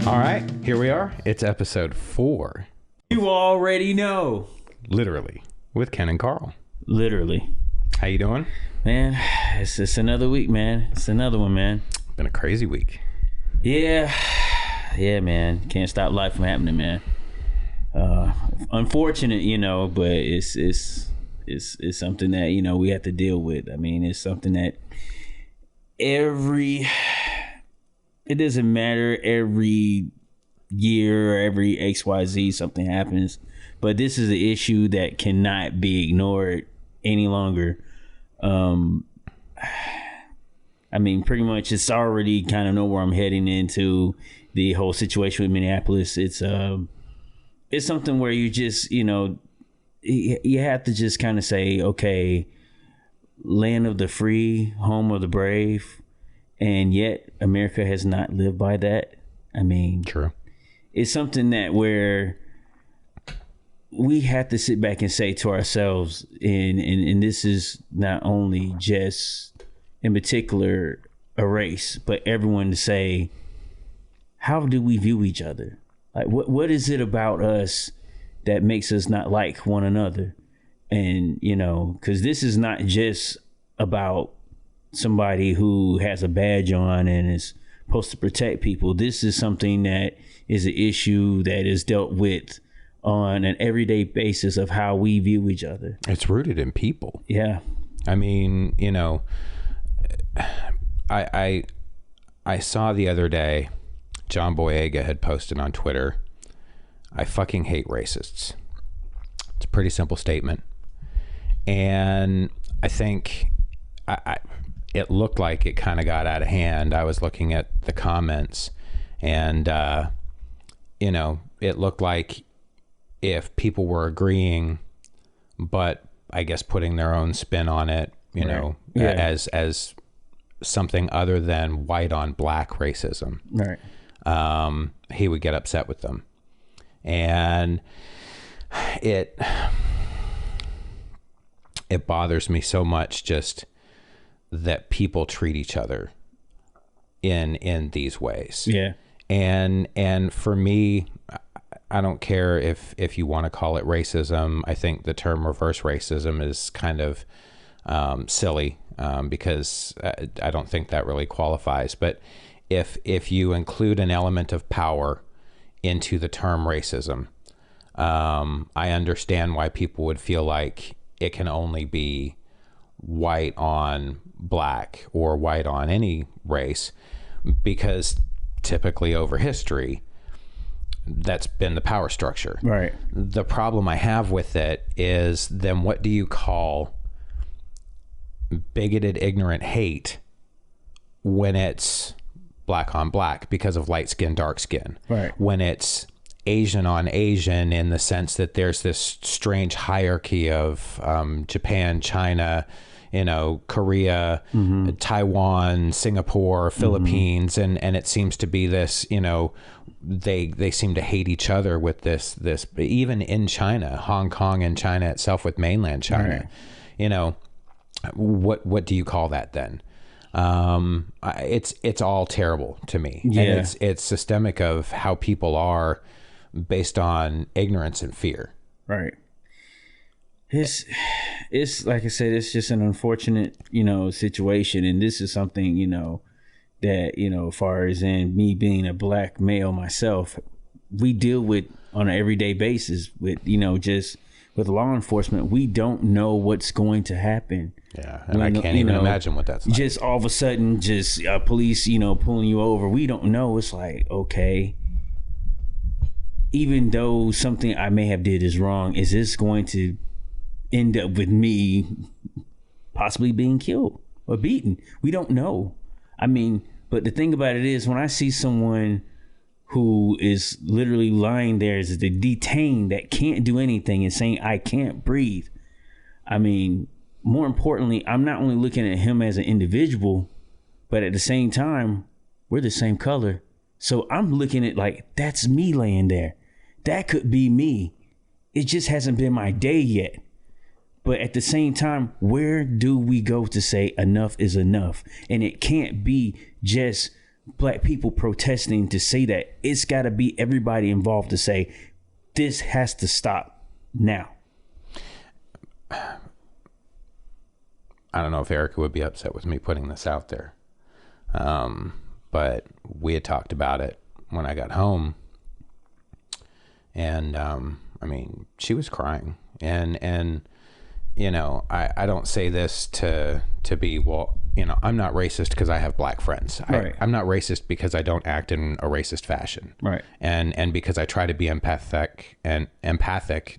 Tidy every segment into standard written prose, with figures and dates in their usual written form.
All right, here we are. It's episode 4. You already know. Literally, with Ken and Karl. Literally. How you doing? Man, it's another week, man. It's another one, man. Been a crazy week. Yeah, man. Can't stop life from happening, man. Unfortunate, but it's something that, we have to deal with. I mean, it's something that it doesn't matter, every year or every XYZ something happens, but this is an issue that cannot be ignored any longer. I mean, pretty much it's already kind of know where I'm heading into the whole situation with Minneapolis. It's something where you just, you have to just kind of say, okay, land of the free, home of the brave. And yet America has not lived by that. I mean, true. It's something that where we have to sit back and say to ourselves, and this is not only just in particular a race, but everyone to say, how do we view each other? Like, what is it about us that makes us not like one another? And, because this is not just about somebody who has a badge on and is supposed to protect people. This is something that is an issue that is dealt with on an everyday basis of how we view each other. It's rooted in people. Yeah. I mean, I saw the other day, John Boyega had posted on Twitter, I fucking hate racists. It's a pretty simple statement. And I think it looked like it kind of got out of hand. I was looking at the comments and, it looked like if people were agreeing, but I guess putting their own spin on it, as something other than white on black racism, Right. He would get upset with them. And it bothers me so much just that people treat each other in these ways. Yeah. And for me, I don't care if you want to call it racism. I think the term reverse racism is kind of silly because I don't think that really qualifies. But if you include an element of power into the term racism, I understand why people would feel like it can only be white on black or white on any race, because typically over history, that's been the power structure. Right. The problem I have with it is then what do you call bigoted, ignorant hate when it's black on black because of light skin, dark skin? Right. When it's Asian on Asian in the sense that there's this strange hierarchy of Japan, China, Korea, Taiwan, Singapore, Philippines, and it seems to be this, they seem to hate each other with this even in China, Hong Kong and China itself with mainland China. Right. What do you call that then? It's all terrible to me. Yeah. And it's systemic of how people are based on ignorance and fear. Right. It's like I said, it's just an unfortunate, situation. And this is something, that, as far as in me being a black male myself, we deal with on an everyday basis with, just with law enforcement. We don't know what's going to happen. Yeah. And I can't even imagine what that's like. Just all of a sudden, just police, pulling you over. We don't know. It's like, okay, even though something I may have did is wrong, is this going to end up with me possibly being killed or beaten? We don't know. I mean, but the thing about it is, when I see someone who is literally lying there as the detained that can't do anything and saying, I can't breathe. I mean, more importantly, I'm not only looking at him as an individual, but at the same time, we're the same color. So I'm looking at like, that's me laying there. That could be me. It just hasn't been my day yet. But at the same time, where do we go to say enough is enough? And it can't be just black people protesting to say that. It's got to be everybody involved to say this has to stop now. I don't know if Erica would be upset with me putting this out there. But we had talked about it when I got home, and, I mean, she was crying, and, you know, I don't say this to be, well, you know, I'm not racist because I have black friends. Right. I'm not racist because I don't act in a racist fashion. Right. And because I try to be empathic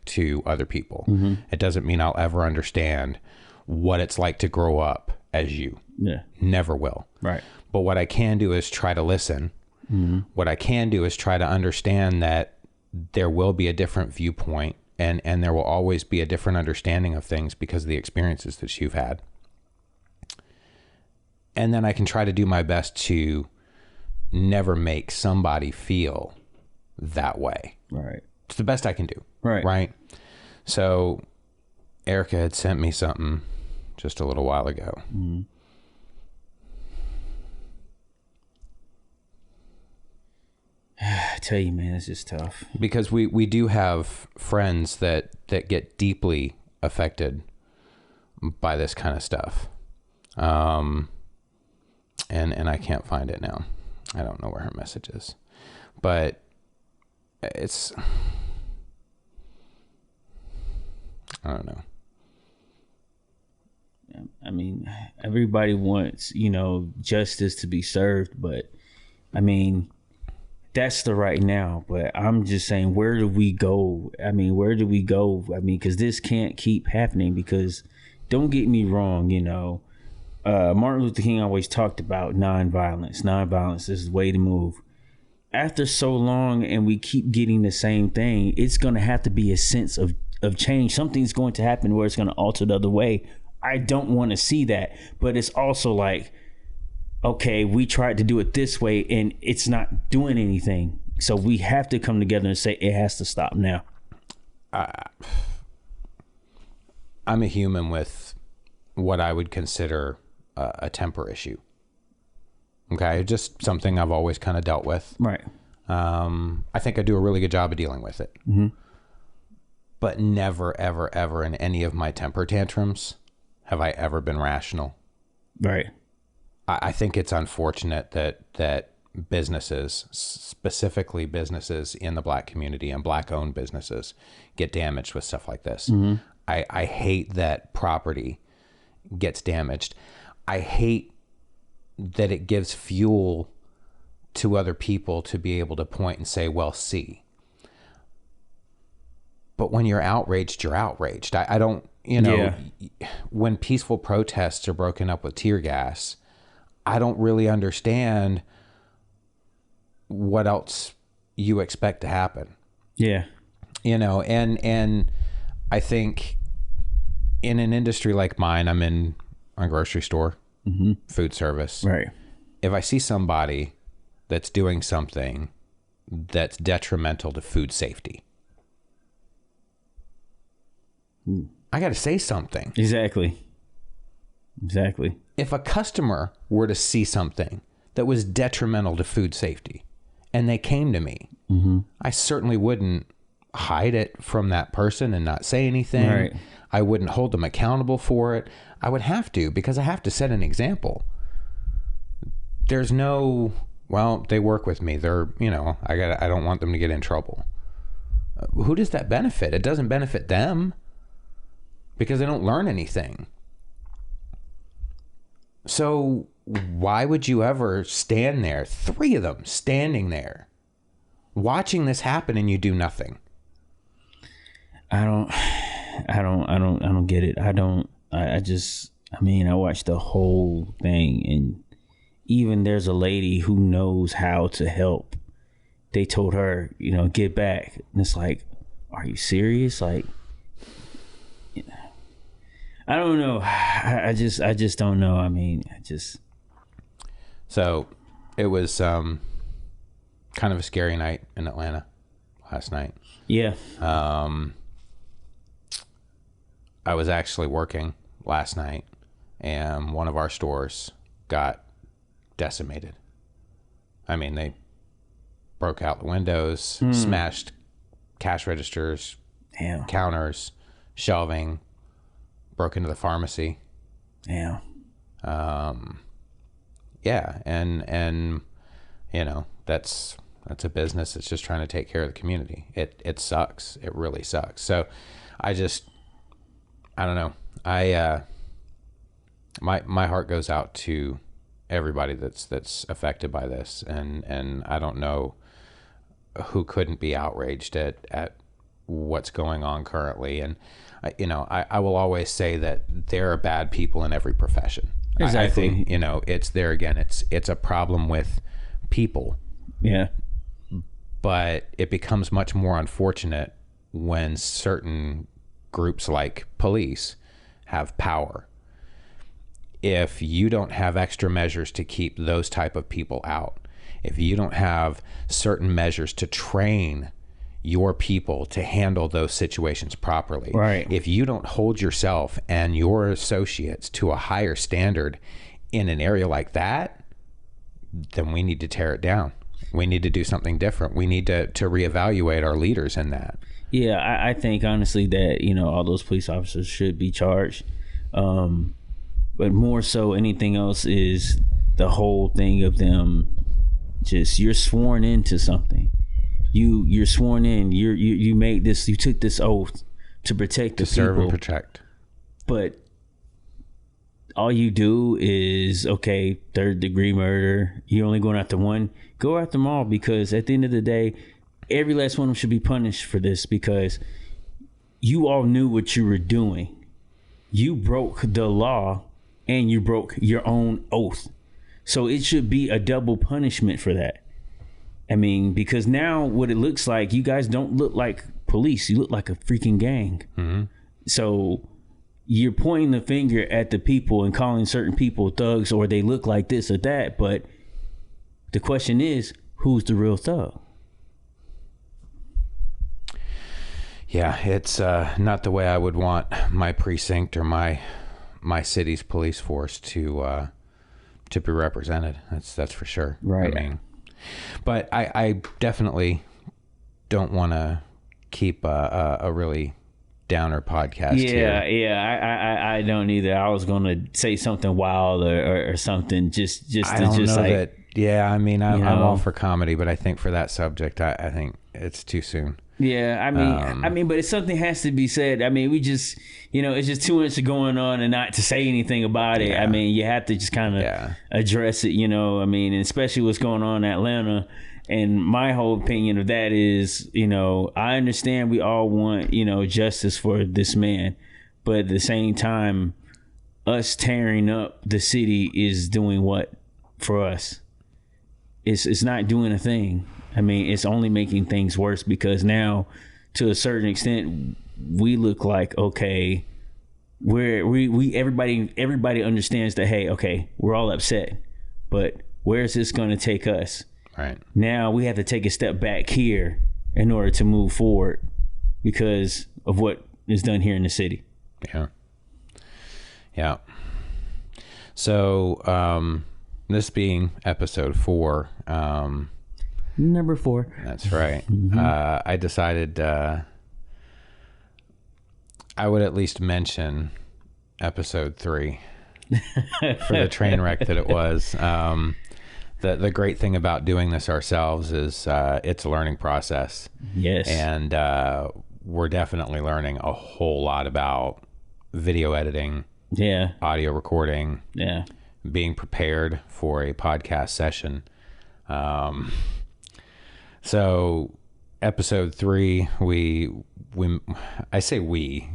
to other people. Mm-hmm. It doesn't mean I'll ever understand what it's like to grow up as you. Yeah. Never will. Right. But what I can do is try to listen. Mm-hmm. What I can do is try to understand that there will be a different viewpoint, and there will always be a different understanding of things because of the experiences that you've had. And then I can try to do my best to never make somebody feel that way. Right. It's the best I can do. Right. Right. So Erica had sent me something just a little while ago. Mm-hmm. I tell you, man, it's just tough. Because we do have friends that get deeply affected by this kind of stuff. And I can't find it now. I don't know where her message is. But it's, I don't know. I mean, everybody wants, you know, justice to be served, but I mean, that's the right now. But I'm just saying, where do we go? I mean, where do we go? I mean, because this can't keep happening, because don't get me wrong, you know, Martin Luther King always talked about nonviolence. Nonviolence is the way to move. After so long and we keep getting the same thing, it's going to have to be a sense of change. Something's going to happen where it's going to alter the other way. I don't want to see that. But it's also like, okay, we tried to do it this way and it's not doing anything. So we have to come together and say it has to stop now. I'm a human with what I would consider a temper issue. Okay, just something I've always kind of dealt with. Right. I think I do a really good job of dealing with it. Mm-hmm. But never, ever, ever in any of my temper tantrums have I ever been rational. Right. I think it's unfortunate that businesses, specifically businesses in the black community and black-owned businesses, get damaged with stuff like this. Mm-hmm. I hate that property gets damaged. I hate that it gives fuel to other people to be able to point and say, well, see. But when you're outraged, you're outraged. I don't, you know, when peaceful protests are broken up with tear gas, I don't really understand what else you expect to happen. Yeah. You know, and I think in an industry like mine, I'm in a grocery store, Mm-hmm. food service. Right. If I see somebody that's doing something that's detrimental to food safety, I got to say something. Exactly. If a customer were to see something that was detrimental to food safety and they came to me, mm-hmm. I certainly wouldn't hide it from that person and not say anything. Right. I wouldn't hold them accountable for it. I would have to, because I have to set an example. There's no, well, they work with me. They're, you know, I don't want them to get in trouble. Who does that benefit? It doesn't benefit them because they don't learn anything. So why would you ever stand there, 3 of them standing there, watching this happen and you do nothing? I don't get it. I mean, I watched the whole thing, and even there's a lady who knows how to help. They told her, you know, get back. And it's like, are you serious? Like, I don't know. I just don't know. I mean, So it was kind of a scary night in Atlanta last night. Yeah. I was actually working last night and one of our stores got decimated. I mean, they broke out the windows, smashed cash registers, Damn. counters, shelving, broke into the pharmacy. Damn. Yeah, and you know, that's a business that's just trying to take care of the community. It sucks. It really sucks. So I don't know. My heart goes out to everybody that's affected by this, and I don't know who couldn't be outraged at what's going on currently. And I will always say that there are bad people in every profession. Exactly. I think, it's there again. It's a problem with people. Yeah. But it becomes much more unfortunate when certain groups like police have power. If you don't have extra measures to keep those type of people out, if you don't have certain measures to train your people to handle those situations properly, right. If you don't hold yourself and your associates to a higher standard in an area like that, then we need to tear it down. We need to do something different. We need to reevaluate our leaders in that. Yeah, I think honestly that, all those police officers should be charged. But more so anything else is the whole thing of them just, you're sworn into something. You're sworn in. You made this, you took this oath to protect the people. To serve and protect. But all you do is, okay, 3rd-degree murder. You're only going after one. Go after them all, because at the end of the day, every last one of them should be punished for this, because you all knew what you were doing. You broke the law and you broke your own oath. So it should be a double punishment for that. I mean, because now what it looks like, you guys don't look like police. You look like a freaking gang. Mm-hmm. So you're pointing the finger at the people and calling certain people thugs, or they look like this or that. But the question is, who's the real thug? Yeah, it's not the way I would want my precinct or my city's police force to be represented. That's for sure. Right. I mean, but I definitely don't want to keep a really downer podcast here. Yeah, I don't either. I was going to say something wild or something just I don't know like that. Yeah, I mean, I'm all for comedy, but I think for that subject, I think it's too soon. Yeah, I mean, but if something has to be said, I mean, we just, it's just too much going on and not to say anything about it. Yeah. I mean, you have to just kind of address it, I mean, and especially what's going on in Atlanta. And my whole opinion of that is, I understand we all want, justice for this man, but at the same time, us tearing up the city is doing what for us? It's not doing a thing. I mean, it's only making things worse, because now, to a certain extent, we look like, okay, everybody understands that, hey, okay, we're all upset, but where's this going to take us? Right. Now we have to take a step back here in order to move forward because of what is done here in the city. Yeah. Yeah. So, this being episode 4, number 4. That's right. Mm-hmm. I decided I would at least mention episode 3 for the train wreck that it was. The great thing about doing this ourselves is it's a learning process. Yes. And we're definitely learning a whole lot about video editing, audio recording, being prepared for a podcast session. So episode 3, I say we.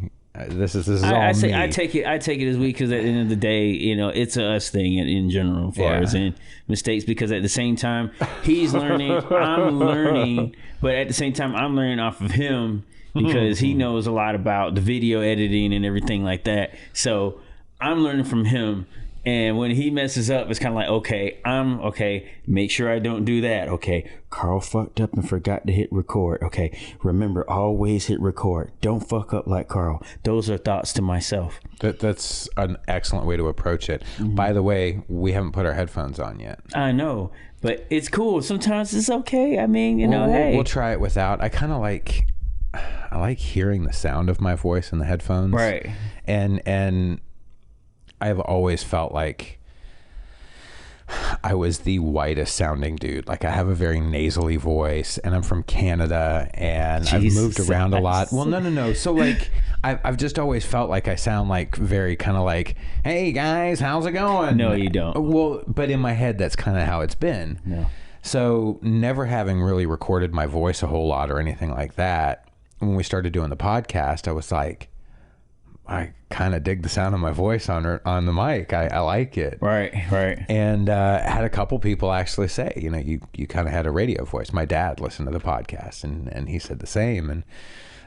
This is all me. I take it as we, because at the end of the day, it's a us thing in general, as far as in mistakes. Because at the same time, he's learning, I'm learning, but at the same time, I'm learning off of him because he knows a lot about the video editing and everything like that. So I'm learning from him, And when he messes up, it's kind of like, okay, I'm okay. Make sure I don't do that. Okay, Carl fucked up and forgot to hit record. Okay, remember, always hit record. Don't fuck up like Carl. Those are thoughts to myself. That's an excellent way to approach it. By the way, we haven't put our headphones on yet. I know, but it's cool. Sometimes it's okay. I mean, you know, hey. We'll try it without. I like hearing the sound of my voice in the headphones. Right. And I've always felt like I was the whitest sounding dude. Like I have a very nasally voice, and I'm from Canada, and I've moved around a lot. Well, no. So like I've just always felt like I sound like very kind of like, hey guys, how's it going? No, you don't. Well, but in my head, that's kind of how it's been. No. So never having really recorded my voice a whole lot or anything like that, when we started doing the podcast, I was like, I kind of dig the sound of my voice on the mic. I like it. Right. And had a couple people actually say, you know, you kind of had a radio voice. My dad listened to the podcast, and he said the same. And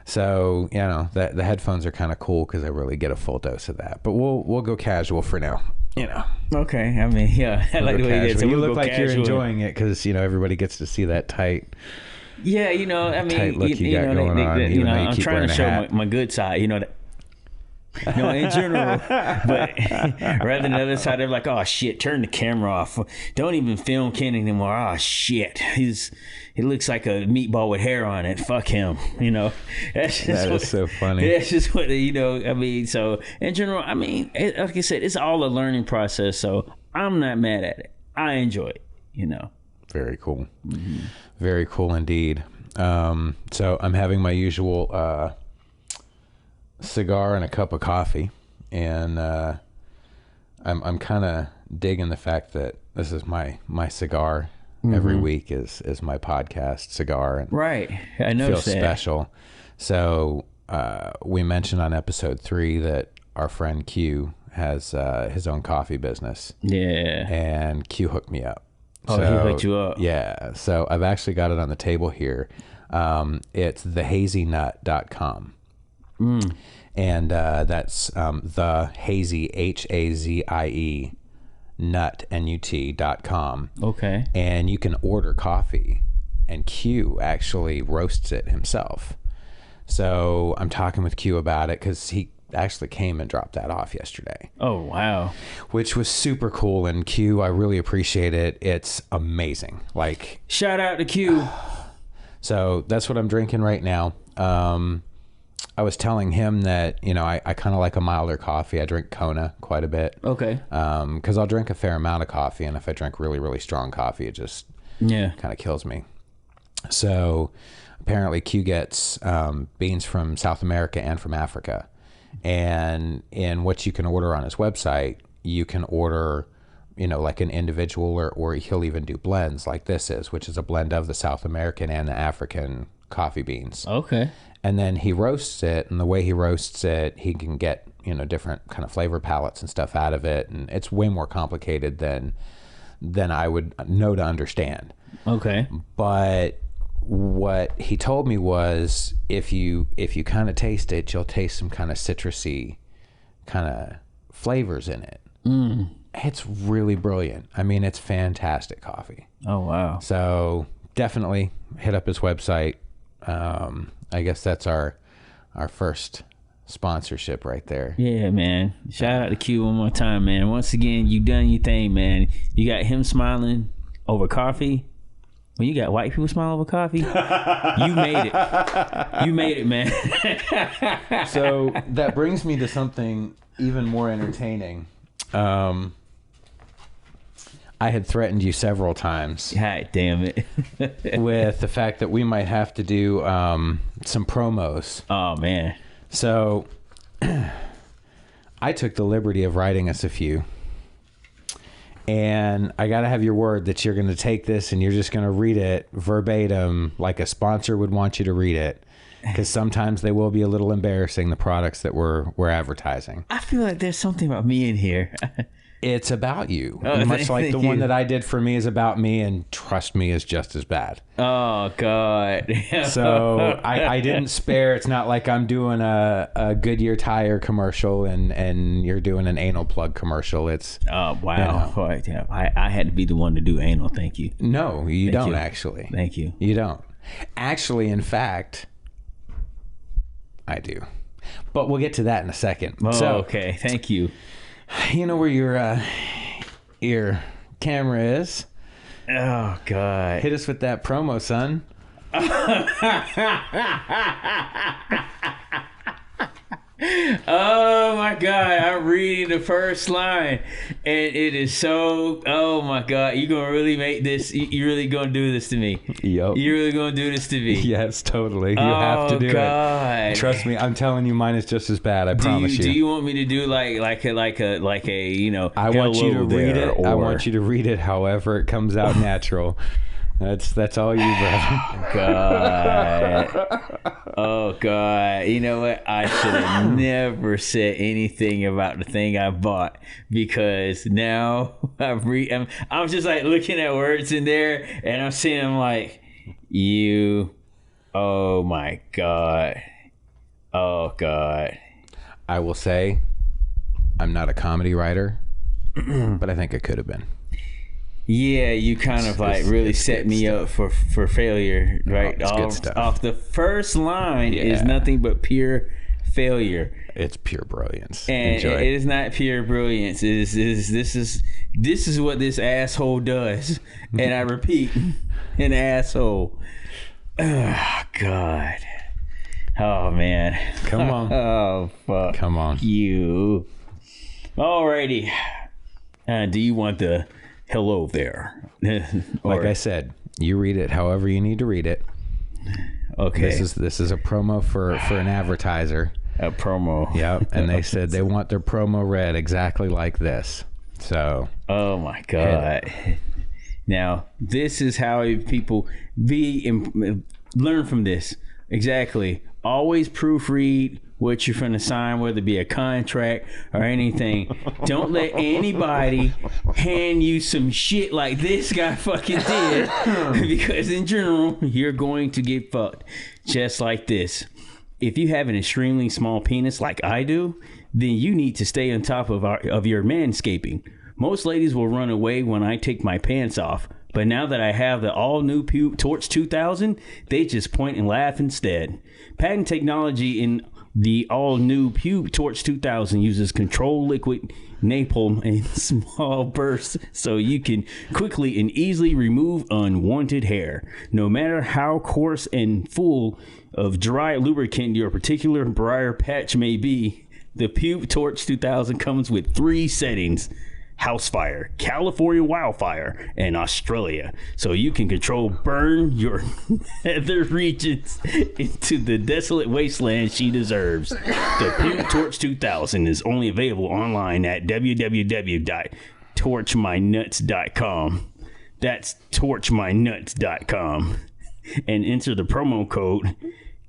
so, you know, the headphones are kind of cool because I really get a full dose of that. But we'll go casual for now. You know. Okay. I mean, yeah, I like the way you did. So you look like you're enjoying it because, you know, everybody gets to see that tight. Yeah, you know, I mean, tight look you got going on. You know, I'm trying to show my good side. You know that. You know, in general, but rather than the other side, they're like, "Oh shit, turn the camera off. Don't even film Ken anymore. Oh shit, he looks like a meatball with hair on it. Fuck him." You know, that is so funny. That's just what, you know. I mean, so in general, I mean, like I said, it's all a learning process. So I'm not mad at it. I enjoy it. You know. Very cool. Mm-hmm. Very cool indeed. So I'm having my usual cigar and a cup of coffee, and I'm kind of digging the fact that this is my cigar every week is my podcast cigar, and right. I know feels special. So we mentioned on episode 3 that our friend Q has his own coffee business. Yeah, and Q hooked me up. Oh, so, he hooked you up. Yeah, so I've actually got it on the table here. It's thehazynut.com. And that's the hazy HAZIE nut NUT.com. Okay. And you can order coffee, and Q actually roasts it himself. So I'm talking with Q about it because he actually came and dropped that off yesterday. Oh, wow. Which was super cool. And Q, I really appreciate it. It's amazing. Like, shout out to Q. So that's what I'm drinking right now. I was telling him that, you know, I kind of like a milder coffee. I drink Kona quite a bit. Okay. Because I'll drink a fair amount of coffee, and if I drink really, really strong coffee, it just kind of kills me. So apparently Q gets beans from South America and from Africa. And in what you can order on his website, you can order, you know, like an individual, or he'll even do blends like this is, which is a blend of the South American and the African coffee beans. Okay. And then he roasts it, and the way he roasts it, he can get, you know, different kind of flavor palettes and stuff out of it. And it's way more complicated than I would know to understand. Okay. But what he told me was if you kind of taste it, you'll taste some kind of citrusy kind of flavors in it. It's really brilliant. I mean, it's fantastic coffee. Oh, wow. So definitely hit up his website. I guess that's our first sponsorship right there. Yeah, man. Shout out to Q one more time, man. Once again, you done your thing, man. You got him smiling over coffee. When you got white people smiling over coffee, you made it. You made it, man. So that brings me to something even more entertaining. I had threatened you several times. God damn it. With the fact that we might have to do some promos. Oh, man. So I took the liberty of writing us a few. And I got to have your word that you're going to take this and you're just going to read it verbatim like a sponsor would want you to read it. Because sometimes they will be a little embarrassing, the products that we're advertising. I feel like there's something about me in here. It's about you. Oh, Much like thank the one you. that I did for me is about me, and trust me, is just as bad. Oh God. So I didn't spare. It's not like I'm doing a Goodyear tire commercial and you're doing an anal plug commercial. It's Oh wow. you know. I had to be the one to do anal. Thank you. No, you Thank don't you. actually. Thank you. You don't. Actually, in fact, I do. But we'll get to that in a second. Oh, So, okay. Thank you. you know where your camera is? Oh God. Hit us with that promo, son. Oh my God, I'm reading the first line and it is so, oh my God, you gonna really make this, you really gonna do this to me. Yup. You really gonna do this to me. Yes, totally. You have to do God. it. Trust me, I'm telling you, mine is just as bad. I promise you. Do you want me to do like a you know? I want you to hello read there, it. I or- want you to read it however it comes out natural. That's all you, brother. God. Oh God. You know what? I should have never said anything about the thing I bought, because now I'm just like looking at words in there and I'm seeing them like you. Oh my God. Oh God. I will say, I'm not a comedy writer, but I think I could have been. Yeah, you kind of like really it's set good me up for failure, right? it's good stuff. Off the first line is Yeah. nothing but pure failure, It's pure brilliance. and Enjoy. it is not pure brilliance. This is what this asshole does, and I repeat, an asshole. Oh God. Oh man. Come on. Oh fuck. Come on. You. Alrighty. Do you want the hello there? Like I said, you read it however you need to read it. Okay. This is a promo for an advertiser. A promo. Yep. And they said they want their promo read exactly like this. So Oh my God. Now, this is how people learn from this. Exactly. Always proofread what you're going to sign, whether it be a contract or anything. Don't let anybody hand you some shit like this guy fucking did, because in general, you're going to get fucked just like this. If you have an extremely small penis like I do, then you need to stay on top of your manscaping. Most ladies will run away when I take my pants off, but now that I have the all-new Torch 2000, they just point and laugh instead. Patent technology in the all-new Torch 2000 uses controlled liquid napalm in small bursts, so you can quickly and easily remove unwanted hair. No matter how coarse and full of dry lubricant your particular briar patch may be, the Torch 2000 comes with 3 settings: house fire, California wildfire, and Australia, so you can burn your nether regions into the desolate wasteland she deserves. The Puke Torch 2000 is only available online at www.torchmynuts.com. That's torchmynuts.com, and enter the promo code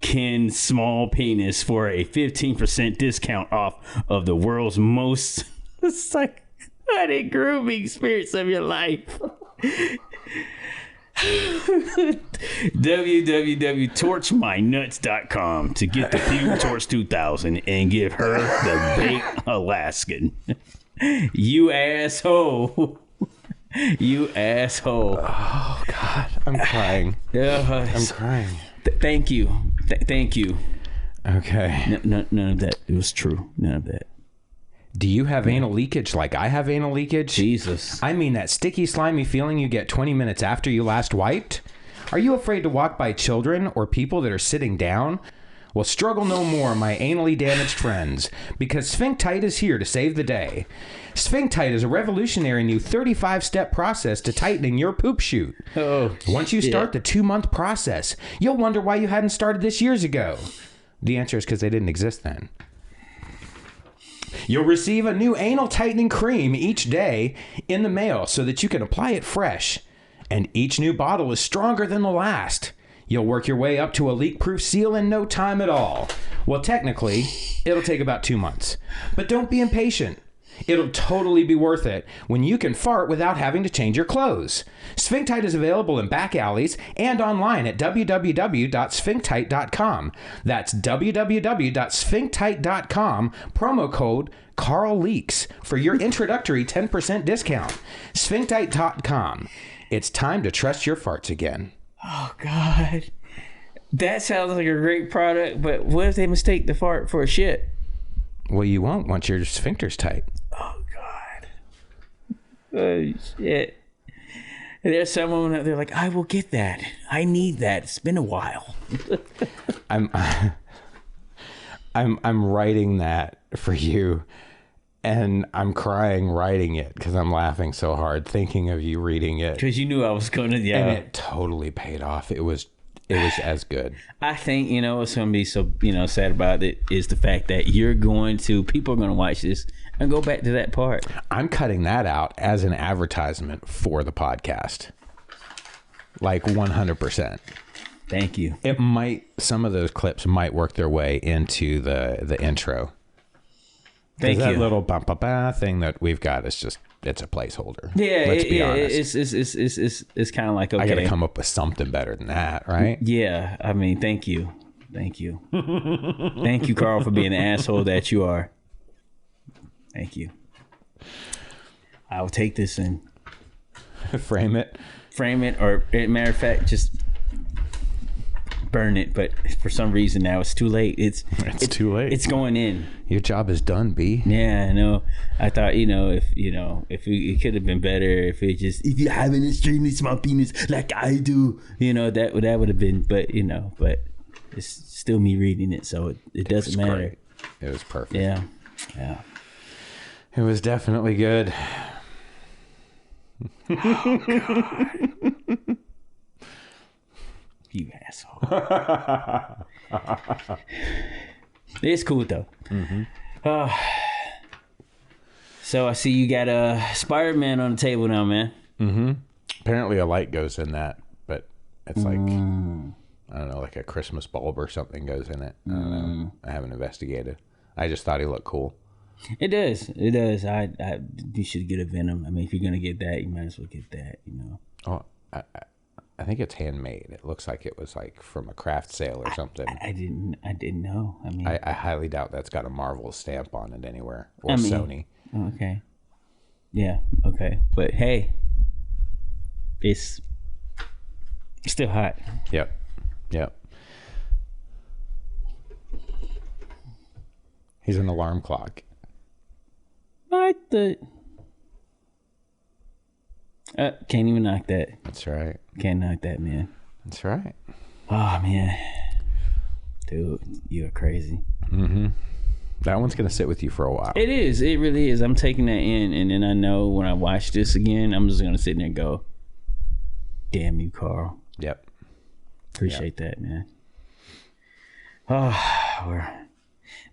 Ken Small Penis for a 15% discount off of the world's most psychotic grooming experience of your life. www.torchmynuts.com to get the Puke Torch 2000 and give her the baked Alaskan. You asshole. You asshole. oh God, I'm crying. I'm crying. Thank you. Thank you. Okay. None of that. It was true. None of that. Do you have anal leakage like I have anal leakage? Jesus. I mean that sticky, slimy feeling you get 20 minutes after you last wiped? Are you afraid to walk by children or people that are sitting down? Well, struggle no more, my anally damaged friends, because Sphinctite is here to save the day. Sphinctite is a revolutionary new 35-step process to tightening your poop chute. Oh, Once you start the 2-month process, you'll wonder why you hadn't started this years ago. The answer is because they didn't exist then. You'll receive a new anal tightening cream each day in the mail so that you can apply it fresh. And each new bottle is stronger than the last. You'll work your way up to a leak-proof seal in no time at all. Well, technically, it'll take about 2 months. But don't be impatient. It'll totally be worth it when you can fart without having to change your clothes. Sphinctite is available in back alleys and online at www.sphinctite.com. That's www.sphinctite.com. Promo code CarlLeaks for your introductory 10% discount. Sphinctite.com. It's time to trust your farts again. Oh, God. That sounds like a great product, but what if they mistake the fart for a shit? Well, you won't once your sphincter's tight. Oh, God. Oh, shit. And there's someone out there like, I will get that. I need that. It's been a while. I'm writing that for you, and I'm crying writing it because I'm laughing so hard thinking of you reading it. Because you knew I was going to, yeah. And it totally paid off. It was as good. I think, what's going to be so, sad about it is the fact that people are going to watch this and go back to that part. I'm cutting that out as an advertisement for the podcast. Like 100%. Thank you. Some of those clips might work their way into the intro. Thank you. That little bump thing that we've got is just, it's a placeholder. Yeah, Let's be honest. It's kind of like, okay, I got to come up with something better than that, right? Yeah, I mean, thank you. Thank you, Karl, for being the asshole that you are. Thank you. I will take this and frame it, or matter of fact, just burn it. But for some reason now it's too late. It's too late. It's going in. Your job is done, B. Yeah, I know. I thought, if it could have been better if you have an extremely small penis like I do, that would have been. But it's still me reading it, so it doesn't matter. Great. It was perfect. Yeah. It was definitely good. Oh, God. You asshole. It's cool though. Mm-hmm. So I see you got a Spider-Man on the table now, man. Mm-hmm. Apparently a light goes in that, but it's like, I don't know, like a Christmas bulb or something goes in it. I don't know. I haven't investigated. I just thought he looked cool. It does. You should get a Venom. I mean, if you're gonna get that, you might as well get that. Oh, I think it's handmade. It looks like it was like from a craft sale or something. I didn't know. I mean, I highly doubt that's got a Marvel stamp on it anywhere, or Sony. Okay. Yeah. Okay. But hey, it's still hot. Yep. He's an alarm clock. Can't even knock that. That's right. Can't knock that, man. That's right. Oh, man. Dude, you're crazy. Mm-hmm. That one's going to sit with you for a while. It is. It really is. I'm taking that in, and then I know when I watch this again, I'm just going to sit there and go, damn you, Karl. Yep. Appreciate that, man. Oh,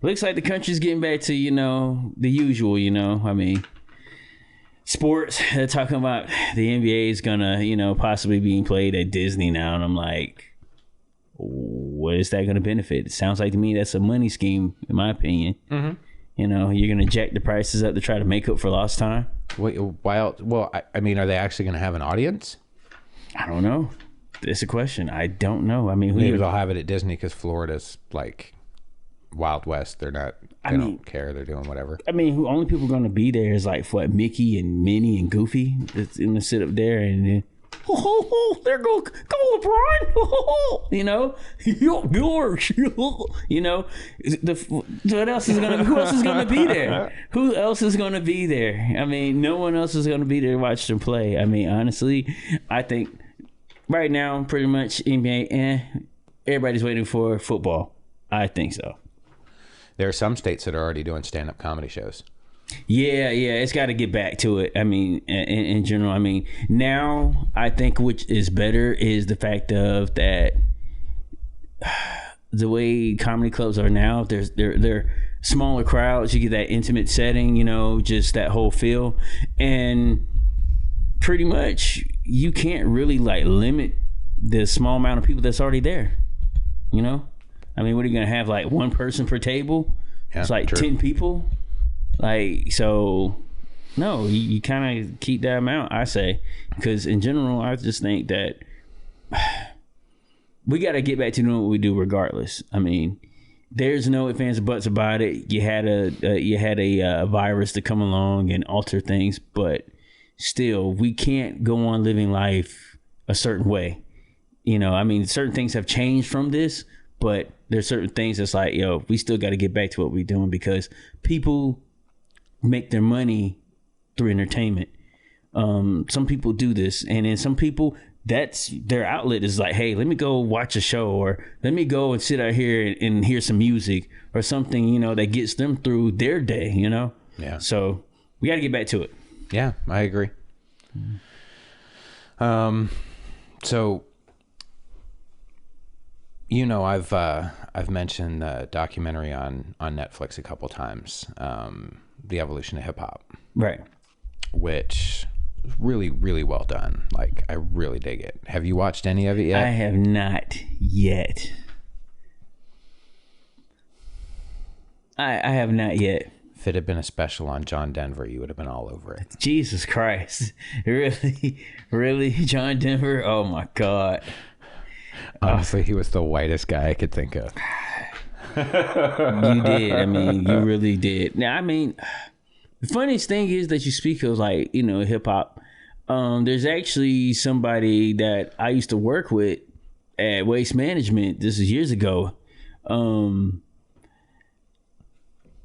looks like the country's getting back to, the usual, I mean, sports. They're talking about the NBA is gonna, possibly being played at Disney now, and I'm like, what is that gonna benefit? It sounds like to me that's a money scheme, in my opinion. Mm-hmm. You're gonna jack the prices up to try to make up for lost time. Wait, I mean, are they actually gonna have an audience? I don't know. It's a question. I don't know. I mean, maybe they'll have it at Disney because Florida's like Wild West. They don't care. They're doing whatever. I mean, only people going to be there is like what, Mickey and Minnie and Goofy. That's going to sit up there and then, there go LeBron. George. What else is going to? Who else is going to be there? Who else is going to be there? I mean, no one else is going to be there to watch them play. I mean, honestly, I think right now, pretty much NBA. Everybody's waiting for football. I think so. There are some states that are already doing stand-up comedy shows. Yeah, it's got to get back to it. I mean, in general, I mean, now I think which is better is the fact of that the way comedy clubs are now, they're smaller crowds. You get that intimate setting, just that whole feel, and pretty much you can't really like limit the small amount of people that's already there. I mean, what are you going to have, like one person per table? Yeah, it's like true. 10 people. Like, so no, you kind of keep that amount, I say, because in general, I just think that we got to get back to doing what we do regardless. I mean, there's no ifs, ands, or buts about it. You had a virus to come along and alter things, but still, we can't go on living life a certain way. You know, I mean, certain things have changed from this, but there's certain things that's like, yo, we still got to get back to what we're doing because people make their money through entertainment. Some people do this, and then some people, that's their outlet is like, hey, let me go watch a show, or let me go and sit out here and hear some music or something, you know, that gets them through their day, you know? Yeah. So we got to get back to it. Yeah, I agree. So, you know, I've mentioned the documentary on Netflix a couple times, The Evolution of Hip Hop. Right. Which is really, really well done. Like, I really dig it. Have you watched any of it yet? I have not yet. I have not yet. If it had been a special on John Denver, you would have been all over it. Jesus Christ. Really? John Denver? Oh my God. Honestly, he was the whitest guy I could think of. You did. I mean, you really did. Now, I mean, the funniest thing is that you speak of, like, you know, hip hop. There's actually somebody that I used to work with at Waste Management. This is years ago.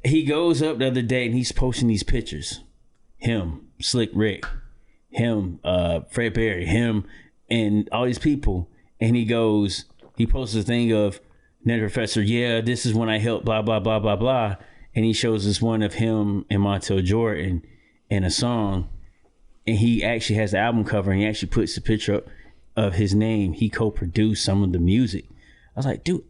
He goes up the other day and he's posting these pictures. Him, Slick Rick, him, Fred Perry, him, and all these people. And he posts a thing of Net Professor, yeah, this is when I helped, blah, blah, blah, blah, blah. And he shows this one of him and Montel Jordan in a song. And he actually has the album cover and he actually puts the picture up of his name. He co-produced some of the music. I was like, dude,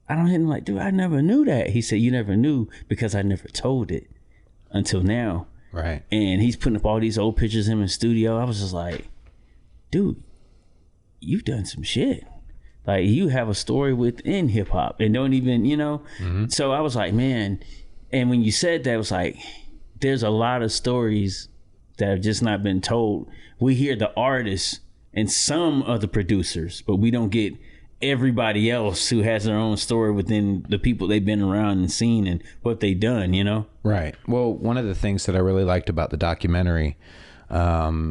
I never knew that. He said, you never knew because I never told it until now. Right. And he's putting up all these old pictures of him in the studio. I was just like, dude, you've done some shit. Like, you have a story within hip hop and don't even, you know. Mm-hmm. So I was like, man. And when you said that, it was like, there's a lot of stories that have just not been told. We hear the artists and some of the producers, but we don't get everybody else who has their own story within the people they've been around and seen and what they've done, you know? Right. Well, one of the things that I really liked about the documentary, the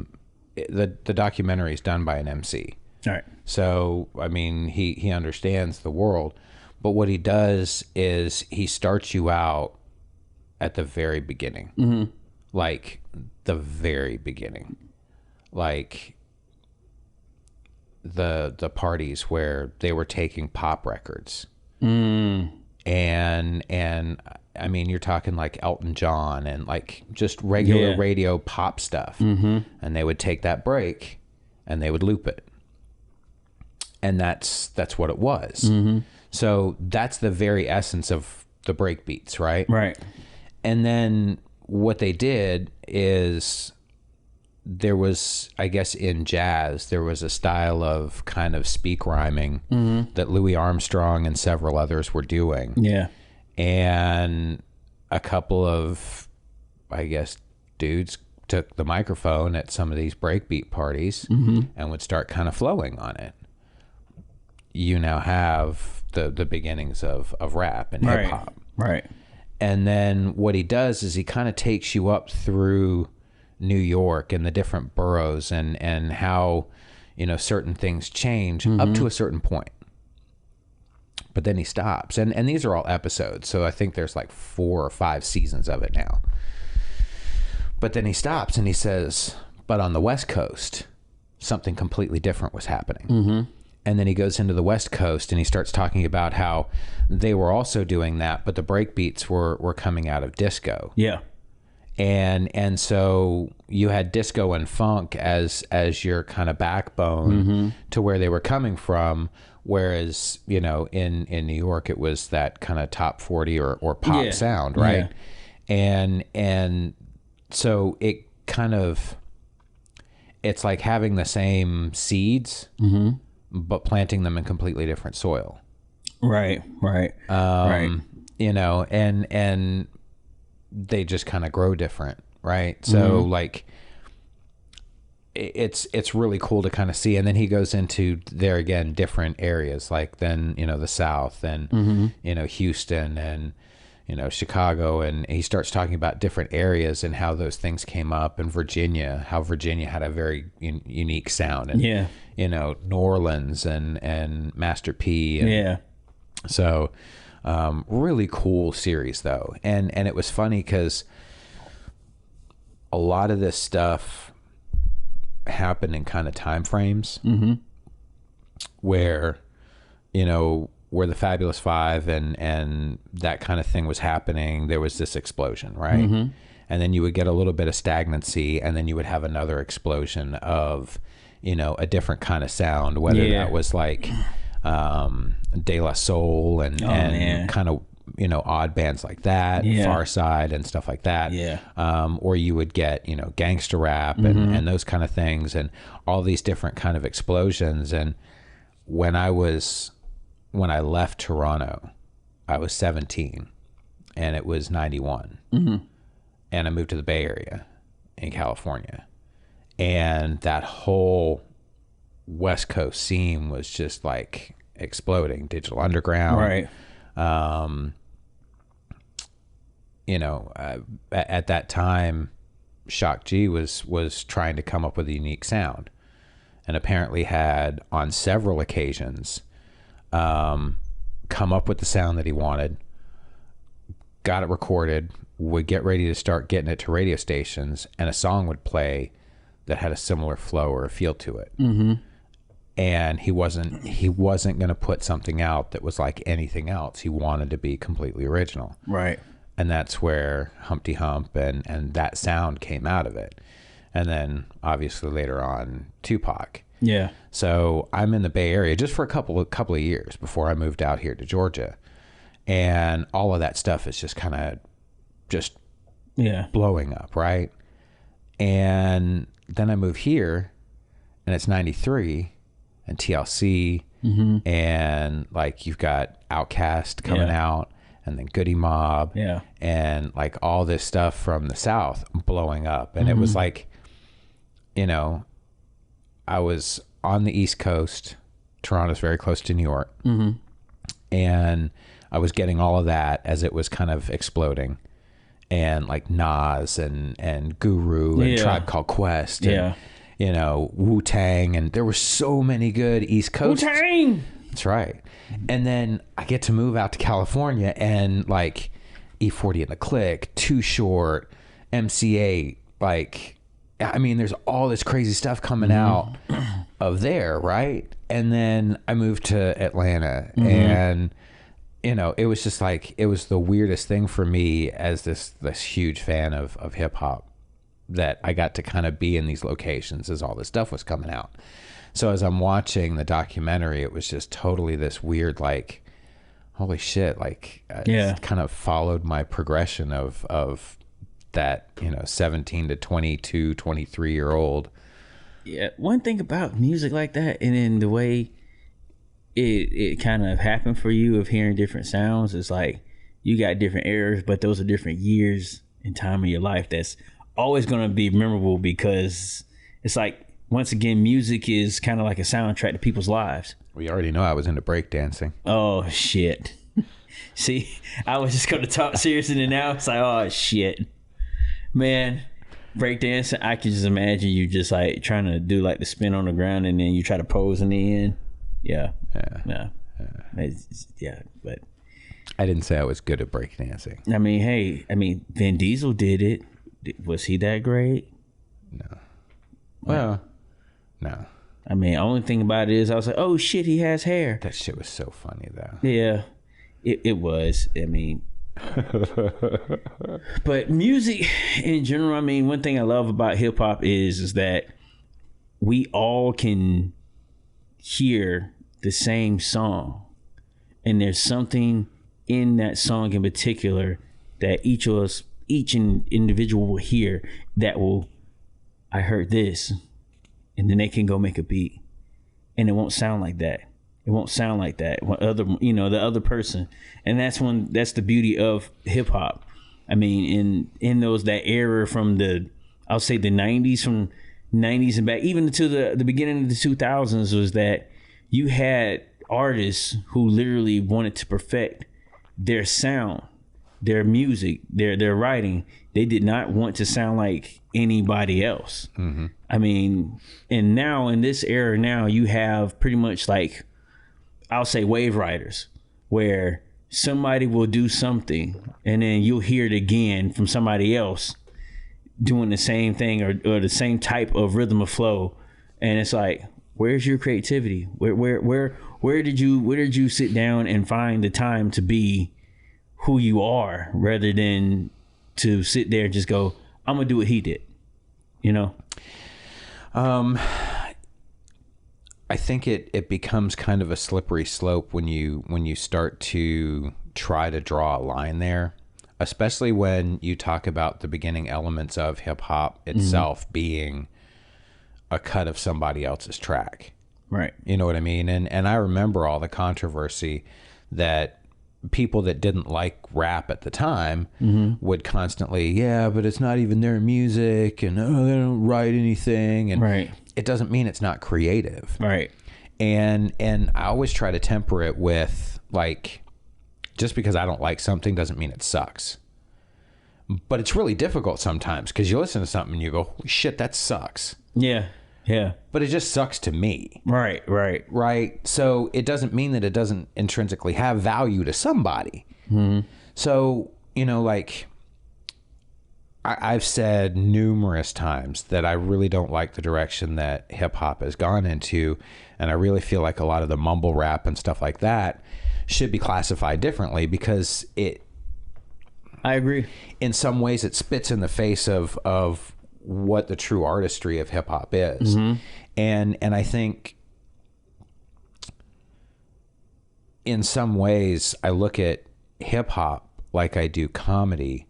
documentary is done by an MC. All right. So, I mean, he understands the world, but what he does is he starts you out at the very beginning. Mm-hmm. Like, the very beginning. Like, the parties where they were taking pop records. And I mean, you're talking like Elton John and like just regular radio pop stuff. Mm-hmm. And they would take that break and they would loop it. And that's what it was. Mm-hmm. So that's the very essence of the break beats, right? Right. And then what they did is there was, I guess in jazz, there was a style of kind of speak rhyming that Louis Armstrong and several others were doing. Yeah. And a couple of, I guess, dudes took the microphone at some of these breakbeat parties and would start kind of flowing on it. You now have the beginnings of rap and hip hop. Right. And then what he does is he kind of takes you up through New York and the different boroughs and how, you know, certain things change up to a certain point. But then he stops. And these are all episodes. So I think there's like 4 or 5 seasons of it now. But then he stops and he says, but on the West Coast, something completely different was happening. Mm-hmm. And then he goes into the West Coast and he starts talking about how they were also doing that, but the break beats were coming out of disco. Yeah. And so you had disco and funk as your kind of backbone to where they were coming from. Whereas, you know, in New York, it was that kind of top 40 or pop sound, right? Yeah. And so it kind of, it's like having the same seeds, but planting them in completely different soil. Right. You know, and they just kind of grow different, right? So like it's really cool to kind of see. And then he goes into there again different areas, like then the South and Houston and Chicago, and he starts talking about different areas and how those things came up, and Virginia, how Virginia had a very unique sound, and New Orleans and Master P, and so really cool series though. And it was funny because a lot of this stuff happened in kind of time frames where where the Fabulous Five and that kind of thing was happening. There was this explosion, right? And then you would get a little bit of stagnancy, and then you would have another explosion of a different kind of sound, whether that was like De La Soul and kind of odd bands like that, Far Side and stuff like that. Or you would get gangster rap and those kind of things, and all these different kind of explosions. And when I left Toronto, I was 17, and it was 91, and I moved to the Bay Area in California, and that whole West Coast scene was just like exploding. Digital Underground, right? At that time, Shock G was trying to come up with a unique sound, and apparently had on several occasions come up with the sound that he wanted, got it recorded, would get ready to start getting it to radio stations, and a song would play that had a similar flow or a feel to it. And he wasn't going to put something out that was like anything else. He wanted to be completely original. Right. And that's where Humpty Hump and that sound came out of it. And then obviously later on Tupac. Yeah. So I'm in the Bay Area just for a couple of years before I moved out here to Georgia. And all of that stuff is just kind of just blowing up, right? And then I move here, and it's 93 and TLC, and like you've got Outkast coming out, and then Goody Mob, and like all this stuff from the South blowing up. And it was like, I was on the East Coast. Toronto's very close to New York. And I was getting all of that as it was kind of exploding. And like Nas and Guru and Tribe Called Quest and, Wu-Tang. And there were so many good East Coast. Wu-Tang! That's right. And then I get to move out to California, and like E40 and the Click, Too Short, MC8, like, I mean, there's all this crazy stuff coming out of there, right? And then I moved to Atlanta, and it was just like, it was the weirdest thing for me as this huge fan of hip hop, that I got to kind of be in these locations as all this stuff was coming out. So as I'm watching the documentary, it was just totally this weird, like, holy shit, like, it's kind of followed my progression of that, 17 to 22, 23-year-old. Yeah. One thing about music like that, and then the way it kind of happened for you of hearing different sounds, is like you got different eras, but those are different years and time of your life that's always going to be memorable, because it's like, once again, music is kind of like a soundtrack to people's lives. We already know I was into breakdancing. Oh, shit. See, I was just going to talk seriously, and now it's like, oh, shit. Man, breakdancing, I can just imagine you just like trying to do like the spin on the ground, and then you try to pose in the end. Yeah. But I didn't say I was good at breakdancing. I mean, Vin Diesel did it. Was he that great? No. Well, no. I mean, only thing about it is I was like, oh shit, he has hair. That shit was so funny though. Yeah, it was. I mean, but music in general, I mean, one thing I love about hip hop is that we all can hear the same song, and there's something in that song in particular that each individual will hear that will, I heard this, and then they can go make a beat, and it won't sound like that. It won't sound like that. The other person, and that's the beauty of hip hop. I mean, in that era from I'll say the 90s, from 90s and back, even to the beginning of the 2000s, was that you had artists who literally wanted to perfect their sound, their music, their writing. They did not want to sound like anybody else. Mm-hmm. I mean, and now in this era, now you have pretty much like, I'll say wave riders, where somebody will do something and then you'll hear it again from somebody else doing the same thing or the same type of rhythm of flow. And it's like, where's your creativity? Where did you sit down and find the time to be who you are, rather than to sit there and just go, I'm gonna do what he did, you know? I think it becomes kind of a slippery slope when you start to try to draw a line there, especially when you talk about the beginning elements of hip hop itself being a cut of somebody else's track. Right. You know what I mean? And I remember all the controversy that people that didn't like rap at the time would constantly, yeah, but it's not even their music, and oh, they don't write anything, and Right. it doesn't mean it's not creative. Right. And I always try to temper it with, like, just because I don't like something doesn't mean it sucks. But it's really difficult sometimes, because you listen to something and you go, holy shit, that sucks. Yeah. Yeah. But it just sucks to me. Right. Right. So it doesn't mean that it doesn't intrinsically have value to somebody. Mm-hmm. So, you know, like, I've said numerous times that I really don't like the direction that hip hop has gone into. And I really feel like a lot of the mumble rap and stuff like that should be classified differently, because I agree. In some ways it spits in the face of what the true artistry of hip hop is. Mm-hmm. And I think in some ways I look at hip hop like I do comedy,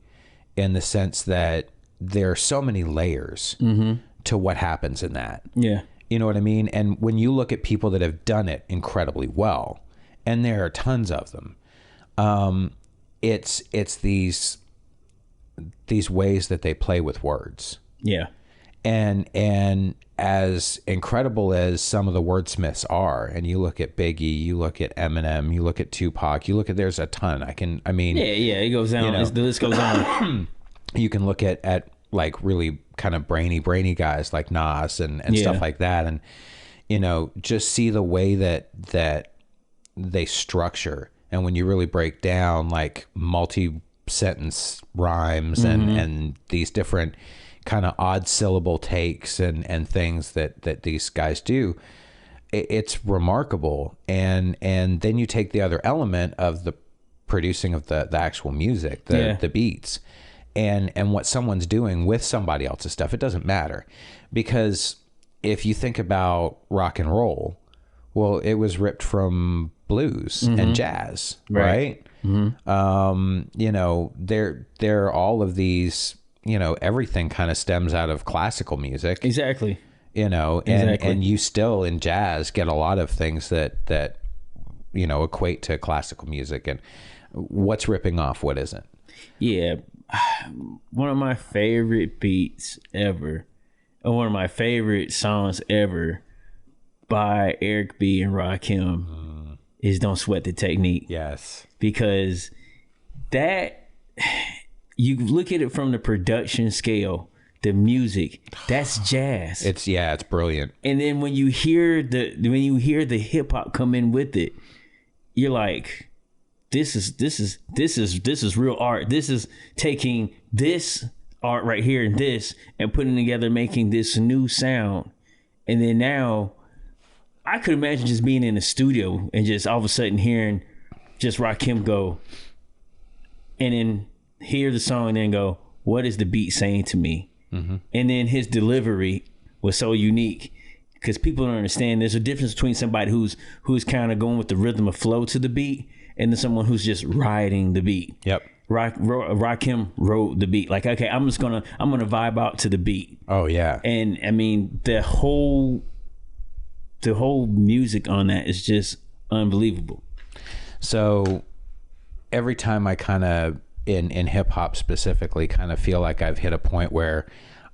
in the sense that there are so many layers to what happens in that. Yeah. You know what I mean? And when you look at people that have done it incredibly well, and there are tons of them, it's these ways that they play with words. Yeah. And as incredible as some of the wordsmiths are, and you look at Biggie, you look at Eminem, you look at Tupac, you look at, there's a ton. Yeah, it goes down. You know, the list goes on. You can look at like really kind of brainy guys like Nas and stuff like that. And, you know, just see the way that they structure. And when you really break down like multi-sentence rhymes and these different kind of odd syllable takes and things that these guys do, it's remarkable. And then you take the other element of the producing of the actual music, the beats, and what someone's doing with somebody else's stuff. It doesn't matter, because if you think about rock and roll, well, it was ripped from blues and jazz, right? Mm-hmm. You know, there are all of these, you know, everything kind of stems out of classical music. Exactly. You know, and you still in jazz get a lot of things that you know equate to classical music, and what's ripping off what isn't. Yeah. One of my favorite beats ever, and one of my favorite songs ever by Eric B. and Rakim is Don't Sweat the Technique. Yes. Because that, you look at it from the production scale, the music, that's jazz. It's brilliant. And then when you hear the hip hop come in with it, you're like, this is real art. This is taking this art right here and this and putting together, making this new sound. And then now I could imagine just being in the studio and just all of a sudden hearing just Rakim go, and then hear the song and then go, what is the beat saying to me? Mm-hmm. And then his delivery was so unique, because people don't understand there's a difference between somebody who's kind of going with the rhythm of flow to the beat, and then someone who's just riding the beat. Yep. Rakim wrote the beat. Like, okay, I'm gonna vibe out to the beat. Oh yeah. And I mean, the whole music on that is just unbelievable. So every time I kind of in hip hop specifically, kind of feel like I've hit a point where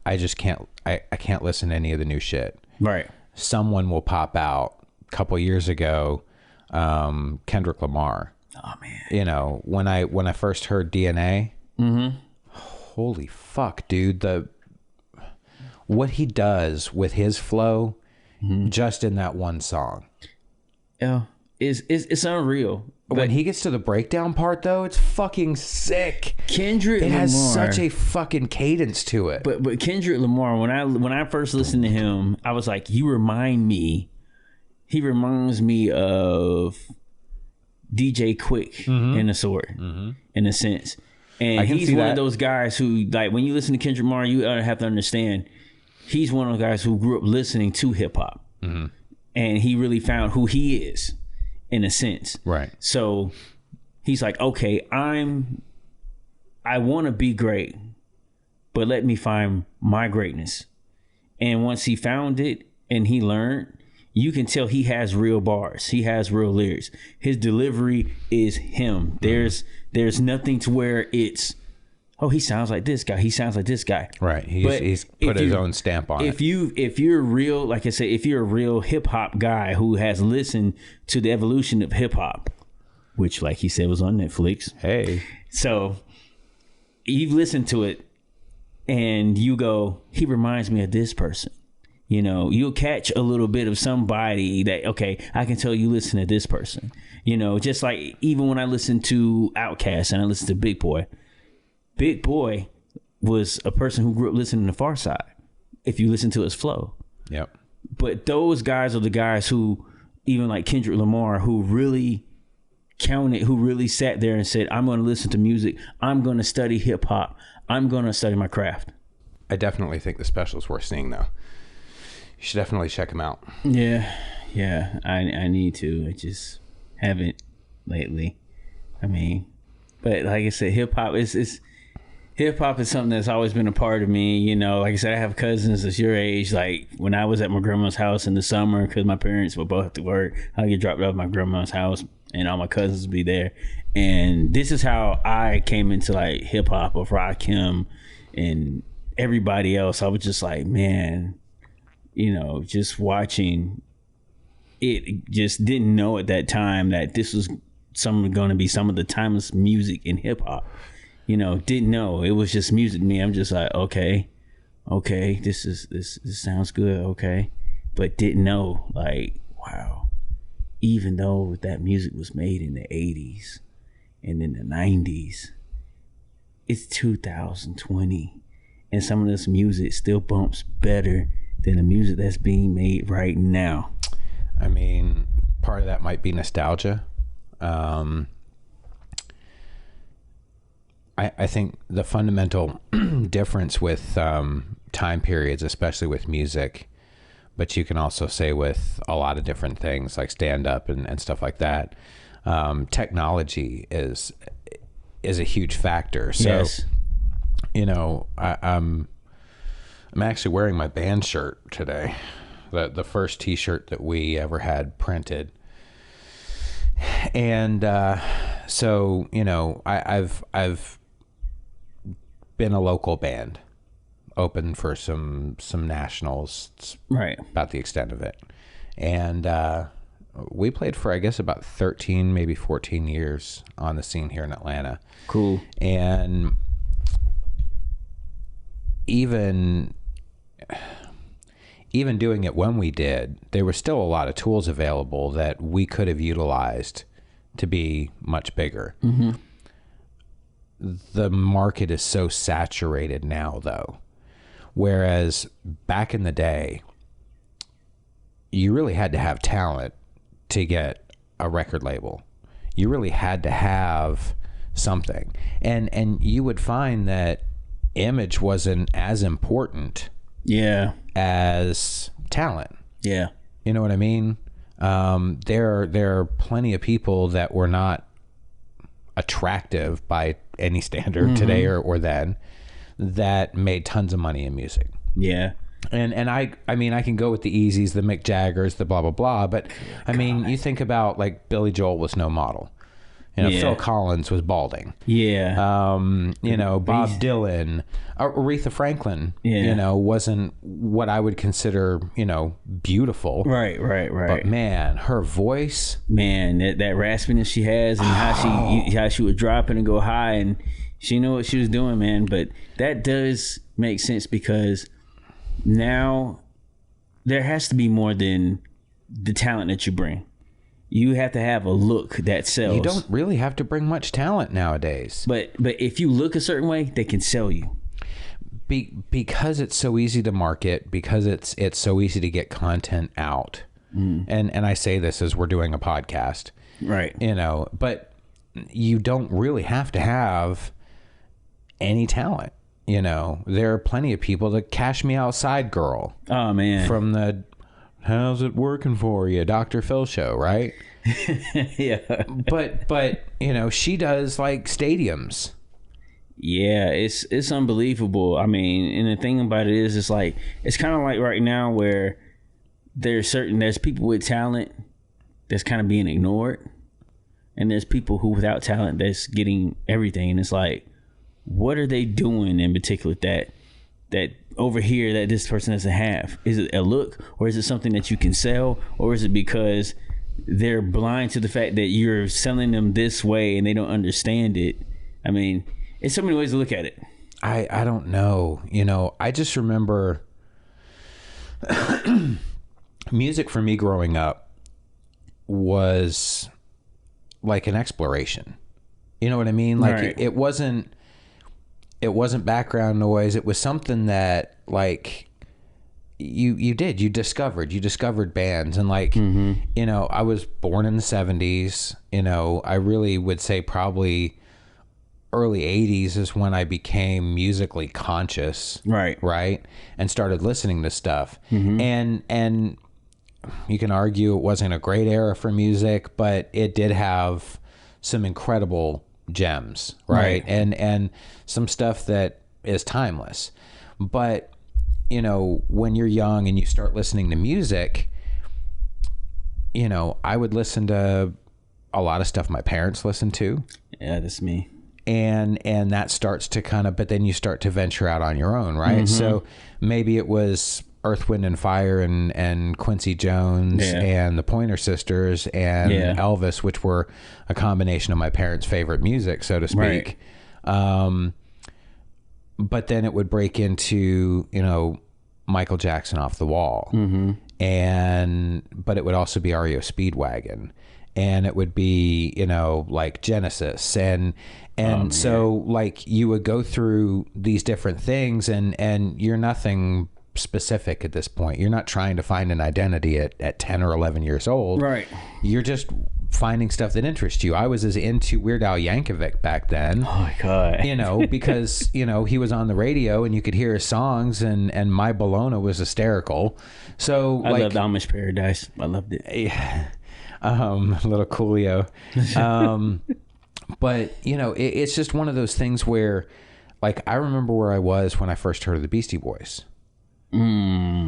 I just can't I can't listen to any of the new shit. Right. Someone will pop out. A couple years ago, Kendrick Lamar. Oh man. You know, when I first heard DNA, holy fuck, dude, what he does with his flow just in that one song. Yeah. It's unreal. When he gets to the breakdown part, though, it's fucking sick. Kendrick it Lamar has such a fucking cadence to it. But Kendrick Lamar, when I first listened to him, I was like, he reminds me of DJ Quick in a sort, in a sense. And he's one of those guys who, like, when you listen to Kendrick Lamar, you have to understand, he's one of the guys who grew up listening to hip hop. And he really found who he is, in a sense. Right. So he's like, okay, I want to be great, but let me find my greatness. And once he found it and he learned, you can tell he has real bars. He has real lyrics. His delivery is him. There's nothing to where it's, oh, he sounds like this guy. He sounds like this guy. Right. He's put his own stamp on it. If you're real, like I said, if you're a real hip hop guy who has listened to the evolution of hip hop, which, like he said, was on Netflix. Hey. So you've listened to it and you go, he reminds me of this person. You know, you'll catch a little bit of somebody that, okay, I can tell you listen to this person. You know, just like even when I listen to Outkast and I listen to Big Boy was a person who grew up listening to Pharcyde, if you listen to his flow. Yep. But those guys are the guys who, even like Kendrick Lamar, who really who really sat there and said, I'm going to listen to music. I'm going to study hip hop. I'm going to study my craft. I definitely think the special's worth seeing, though. You should definitely check him out. Yeah. I need to. I just haven't lately. I mean, but like I said, hip hop is something that's always been a part of me. You know, like I said, I have cousins that's your age. Like when I was at my grandma's house in the summer, because my parents would both have to work, I'd get dropped off at my grandma's house and all my cousins would be there. And this is how I came into like hip hop of Rakim and everybody else. I was just like, man, you know, just watching it, just didn't know at that time that this was going to be some of the timeless music in hip hop. You know, didn't know. It was just music to me. I'm just like, okay, this sounds good, okay. But didn't know, like, wow, even though that music was made in the 80s and in the 90s, it's 2020. And some of this music still bumps better than the music that's being made right now. I mean, part of that might be nostalgia. I think the fundamental difference with time periods, especially with music, but you can also say with a lot of different things like stand-up and stuff like that, technology is a huge factor. So, yes. You know, I'm actually wearing my band shirt today, the first T-shirt that we ever had printed. And so, you know, I've been a local band, open for some nationals, right? About the extent of it, and we played for I guess about 13, maybe 14 years on the scene here in Atlanta. Cool. And even doing it when we did, there were still a lot of tools available that we could have utilized to be much bigger. Mm-hmm. The market is so saturated now, though, whereas back in the day, you really had to have talent to get a record label. You really had to have something, and you would find that image wasn't as important, as talent. Yeah, you know what I mean. There are plenty of people that were not attractive by any standard today or then that made tons of money in music. Yeah. And I mean, I can go with the Easies, the Mick Jaggers, the blah, blah, blah. But I mean, you think about like Billy Joel was no model. Phil Collins was balding. Yeah. Bob Dylan, Aretha Franklin, wasn't what I would consider, beautiful. Right. But man, her voice, man, that raspiness she has, and how she would drop it and go high, and she knew what she was doing, man. But that does make sense, because now there has to be more than the talent that you bring. You have to have a look that sells. You don't really have to bring much talent nowadays. But if you look a certain way, they can sell you. Because it's so easy to market, because it's so easy to get content out. And I say this as we're doing a podcast. Right. But you don't really have to have any talent. There are plenty of people. The Cash Me Outside girl. Oh, man. From the How's It Working For You, Dr. Phil show, right? Yeah. But she does like stadiums. Yeah, it's unbelievable. I mean, and the thing about it is, it's kind of like right now where there's people with talent that's kind of being ignored, and there's people who without talent that's getting everything. And it's like, what are they doing in particular that over here that this person doesn't have? Is it a look, or is it something that you can sell, or is it because they're blind to the fact that you're selling them this way and they don't understand it? I mean, it's so many ways to look at it. I don't know. I just remember music for me growing up was like an exploration. You know what I mean? Like right. it wasn't background noise. It was something that like you discovered bands, and like, I was born in the 70s. I really would say probably early 80s is when I became musically conscious. Right. And started listening to stuff. And you can argue it wasn't a great era for music, but it did have some incredible gems, right? And some stuff that is timeless. But when you're young and you start listening to music, I would listen to a lot of stuff my parents listened to. Yeah, that's me. And that starts to but then you start to venture out on your own, right? So maybe it was Earth, Wind and Fire and Quincy Jones and the Pointer Sisters and Elvis, which were a combination of my parents' favorite music, so to speak. But then it would break into, Michael Jackson, Off the Wall. But it would also be REO Speedwagon. And it would be, like Genesis. So like you would go through these different things, and you're nothing specific at this point. You're not trying to find an identity at 10 or 11 years old. Right. You're just finding stuff that interests you. I was as into Weird Al Yankovic back then. Oh my God. Because, he was on the radio and you could hear his songs, and My Bologna was hysterical. So I loved Amish Paradise. I loved it. Little Coolio. But it's just one of those things where, like, I remember where I was when I first heard of the Beastie Boys.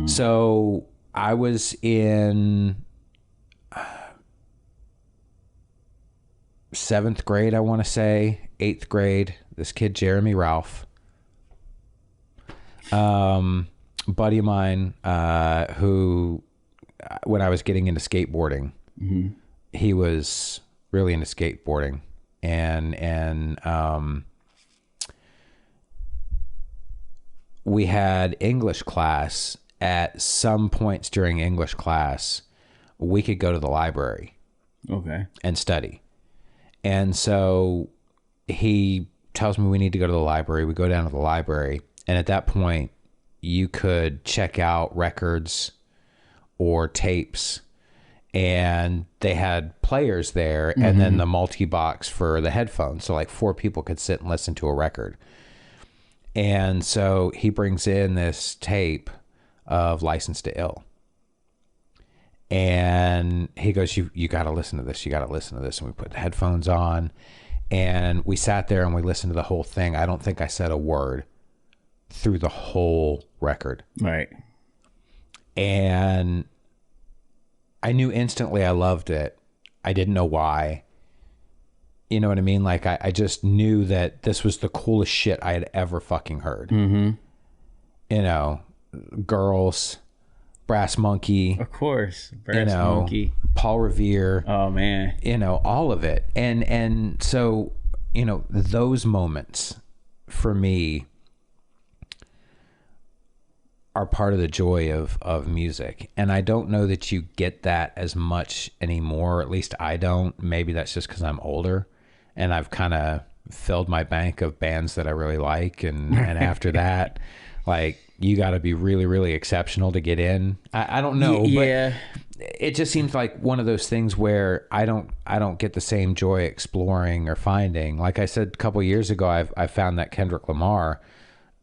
So I was in 7th grade, I want to say, 8th grade. This kid, Jeremy Ralph, buddy of mine, who, when I was getting into skateboarding, he was really into skateboarding, and we had English class. At some points during English class, we could go to the library and study. And so he tells me we need to go to the library. We go down to the library. And at that point, you could check out records or tapes. And they had players there, and then the multi-box for the headphones. So like 4 people could sit and listen to a record. And so he brings in this tape of License to Ill. And he goes, you got to listen to this. You got to listen to this. And we put the headphones on, and we sat there and we listened to the whole thing. I don't think I said a word through the whole record. Right. And I knew instantly I loved it. I didn't know why. You know what I mean? Like I just knew that this was the coolest shit I had ever fucking heard. Mm-hmm. You know, Girls, Brass Monkey, of course, Brass Monkey, Paul Revere. Oh man, you know, all of it. And so, you know, those moments for me are part of the joy of music. And I don't know that you get that as much anymore. At least I don't. Maybe that's just because I'm older and I've kind of filled my bank of bands that I really like. And after that, like, you got to be really, really exceptional to get in. I don't know, yeah. but it just seems like one of those things where I don't get the same joy exploring or finding. Like I said a couple of years ago, I found that Kendrick Lamar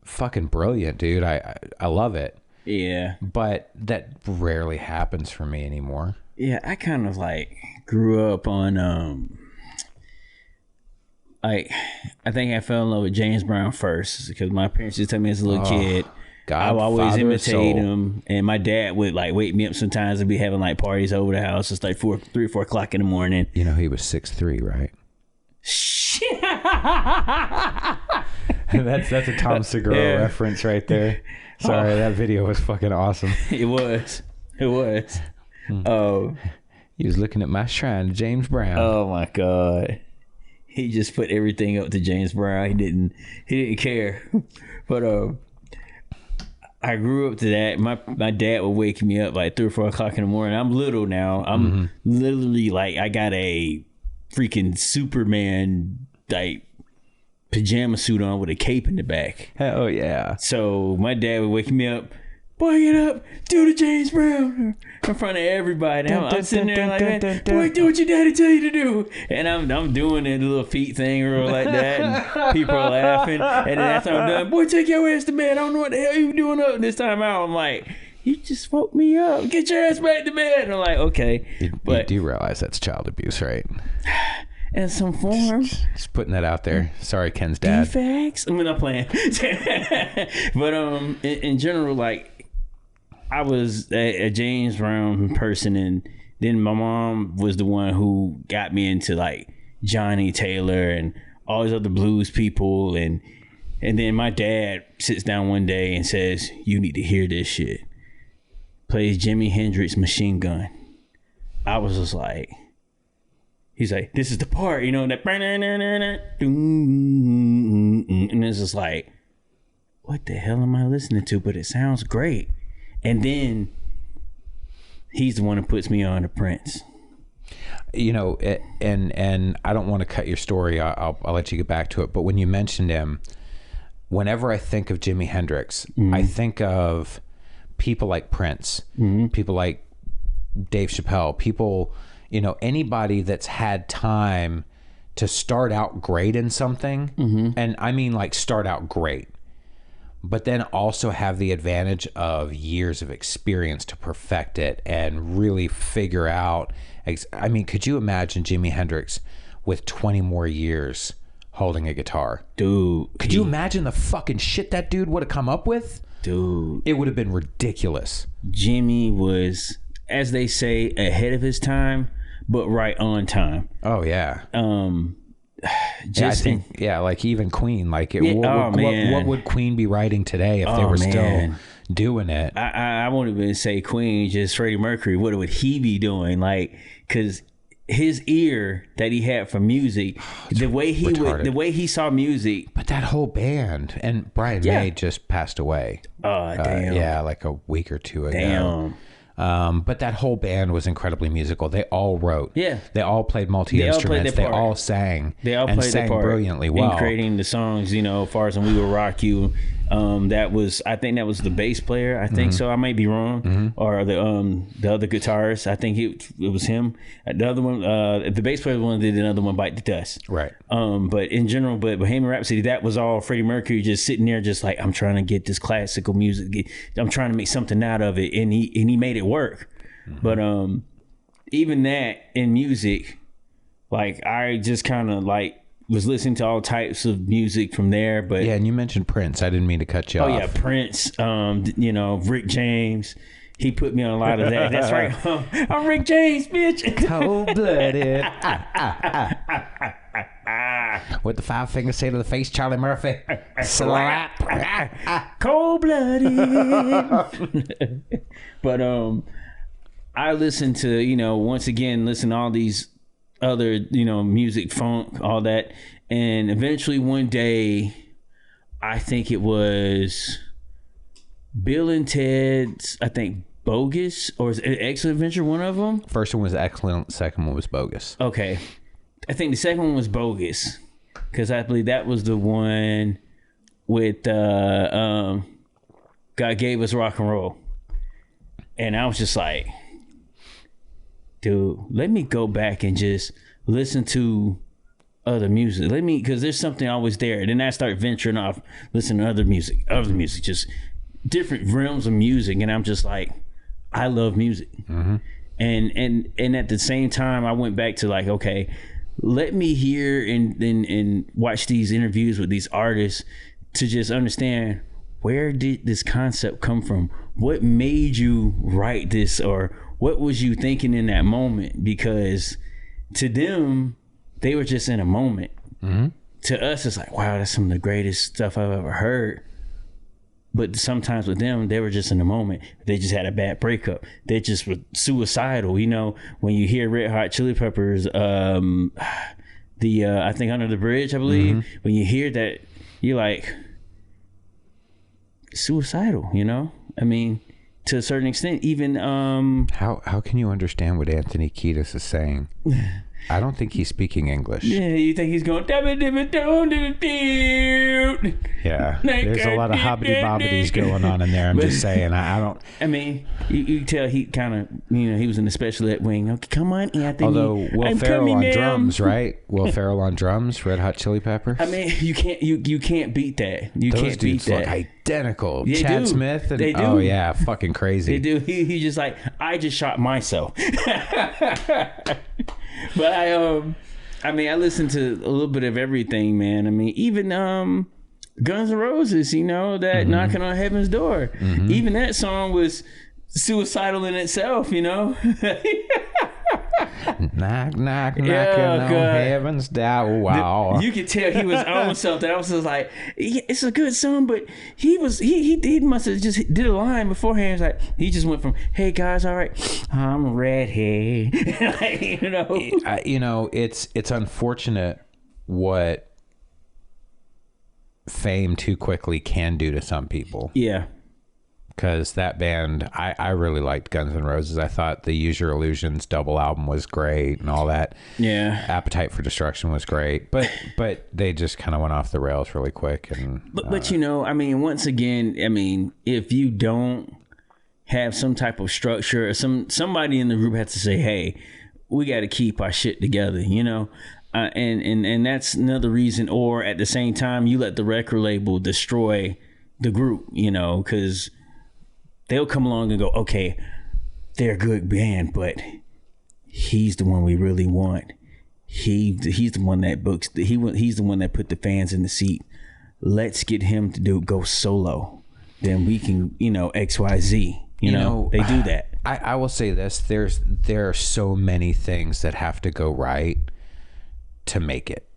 fucking brilliant, dude. I love it. Yeah. But that rarely happens for me anymore. Yeah, I kind of like grew up on like, I think I fell in love with James Brown first because my parents used to tell me as a little kid. I would always imitate him, and my dad would like wake me up sometimes and be having like parties over the house. It's like 3 or 4 o'clock in the morning. You know he was 6'3", right? Shit. that's a Tom Segura reference right there. Sorry, that video was fucking awesome. It was. He was looking at my shrine to James Brown. Oh my God. He just put everything up to James Brown. He didn't care. But I grew up to that. My dad would wake me up like 3 or 4 o'clock in the morning. I'm little now. I'm literally like, I got a freaking Superman like pajama suit on with a cape in the back. Hell yeah. So my dad would wake me up. Boy, get up, do the James Brown in front of everybody. I'm sitting there like, boy, do what your daddy tell you to do. And I'm doing a little feet thing or like that. And people are laughing. And then after I'm done, boy, take your ass to bed. I don't know what the hell you doing up this time out. I'm like, you just woke me up. Get your ass back to bed. And I'm like, okay. You do realize that's child abuse, right? In some form. Just putting that out there. Sorry, Ken's dad. Defects? I'm not playing. But in general, like, I was a James Brown person, and then my mom was the one who got me into like Johnny Taylor and all these other blues people, and then my dad sits down one day and says, "You need to hear this shit." Plays Jimi Hendrix Machine Gun. I was just like, he's like, "This is the part, you know, that," and it's just like, what the hell am I listening to? But it sounds great. And then he's the one who puts me on to Prince. You know, and I don't want to cut your story. I'll let you get back to it. But when you mentioned him, whenever I think of Jimi Hendrix, I think of people like Prince, people like Dave Chappelle, people, you know, anybody that's had time to start out great in something. And I mean like start out great, but then also have the advantage of years of experience to perfect it and really figure out. I mean, could you imagine Jimi Hendrix with 20 more years holding a guitar? Dude. Could you imagine the fucking shit that dude would have come up with? Dude. It would have been ridiculous. Jimmy was, as they say, ahead of his time, but right on time. Oh, yeah. Just I think, like even Queen, like man. What would Queen be writing today if they were still doing it? I won't even say Queen, just Freddie Mercury. What would he be doing? Like, because his ear that he had for music, the way he saw music. But that whole band, and Brian May just passed away. Oh, damn. Like a week or two ago. Damn. But that whole band was incredibly musical. They all wrote. Yeah. They all played multi-instruments. They all sang. They all played their part brilliantly well. In creating the songs, you know, as far as We Will Rock You. I think that was the bass player. I think so. I might be wrong. Or the other guitarist. I think it was him. The other one, the bass player one did another one, Bite the Dust. Right. But in general, Bohemian Rhapsody, that was all Freddie Mercury just sitting there, just like, I'm trying to get this classical music. I'm trying to make something out of it, and he made it work. But even that in music, like, I just kind of like was listening to all types of music from there. But yeah, and you mentioned Prince. I didn't mean to cut you off. Oh yeah, Prince. You know, Rick James. He put me on a lot of that. That's right. I'm Rick James, bitch. Cold blooded. What the five fingers say to the face, Charlie Murphy? Slap. Cold-blooded. But I listen to, once again, listen to all these other, music, funk, all that. And eventually one day, I think it was Bill and Ted's, I think, Bogus, or is it Excellent Adventure, one of them? First one was excellent. Second one was bogus. Okay. I think the second one was Bogus, because I believe that was the one with God Gave Us Rock and Roll. And I was just like, dude, let me go back and just listen to other music. Because there's something always there. And then I start venturing off, listening to other music, just different realms of music. And I'm just like, I love music. Mm-hmm. And at the same time, I went back to like, okay, let me hear and watch these interviews with these artists to just understand, where did this concept come from? What made you write this, or what was you thinking in that moment? Because to them, they were just in a moment. Mm-hmm. To us, it's like, wow, that's some of the greatest stuff I've ever heard. But sometimes with them, they were just in the moment. They just had a bad breakup. They just were suicidal. When you hear Red Hot Chili Peppers, I think Under the Bridge, I believe. Mm-hmm. When you hear that, you're like, suicidal, I mean, to a certain extent, even... How can you understand what Anthony Kiedis is saying? I don't think he's speaking English. Yeah, you think he's going... Yeah, there's a lot of hobbity-bobbities going on in there. I'm just saying, I don't... I mean, you tell he kind of, he was in the special ed wing. Okay, come on, Anthony. Although Will Ferrell on drums, right? Will Ferrell on drums, Red Hot Chili Peppers. I mean, you can't beat that. Those dudes look identical. They Chad do. Smith. And, they do. Oh, yeah, fucking crazy. They do. He just like, I just shot myself. But I listened to a little bit of everything, man. I mean, even Guns N' Roses, that mm-hmm. Knocking on Heaven's Door. Mm-hmm. Even that song was suicidal in itself, Knock, knocking on heaven's door. Wow. You could tell he was on something. I was just like, it's a good song, but he must have just did a line beforehand. Like, he just went from, hey guys, all right, I'm a redhead. It's unfortunate what fame too quickly can do to some people. Yeah. Because that band, I really liked Guns N' Roses. I thought the Use Your Illusions double album was great and all that. Yeah. Appetite for Destruction was great. But they just kind of went off the rails really quick. But once again, if you don't have some type of structure, or somebody in the group has to say, hey, we got to keep our shit together, and that's another reason. Or at the same time, you let the record label destroy the group, because they'll come along and go, okay, they're a good band, but he's the one we really want. He's the one that books. He's the one that put the fans in the seat. Let's get him to go solo. Then we can, X, Y, Z. They do that. I will say this: there are so many things that have to go right to make it,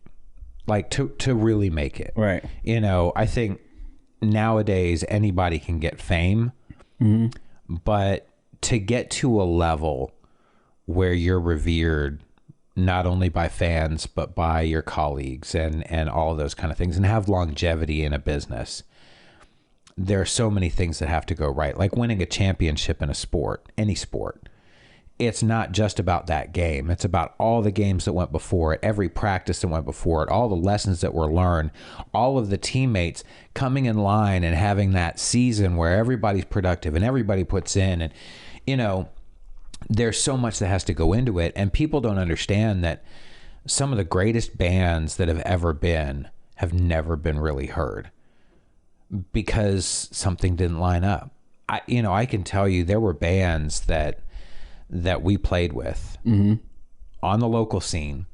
like to really make it. Right. I think nowadays anybody can get fame. Mm-hmm. But to get to a level where you're revered not only by fans but by your colleagues and all those kind of things, and have longevity in a business, there are so many things that have to go right. Like winning a championship in a sport, any sport. It's not just about that game. It's about all the games that went before it, every practice that went before it, all the lessons that were learned, all of the teammates coming in line and having that season where everybody's productive and everybody puts in. And, there's so much that has to go into it. And people don't understand that some of the greatest bands that have ever been have never been really heard because something didn't line up. I can tell you there were bands that we played with mm-hmm. on the local scene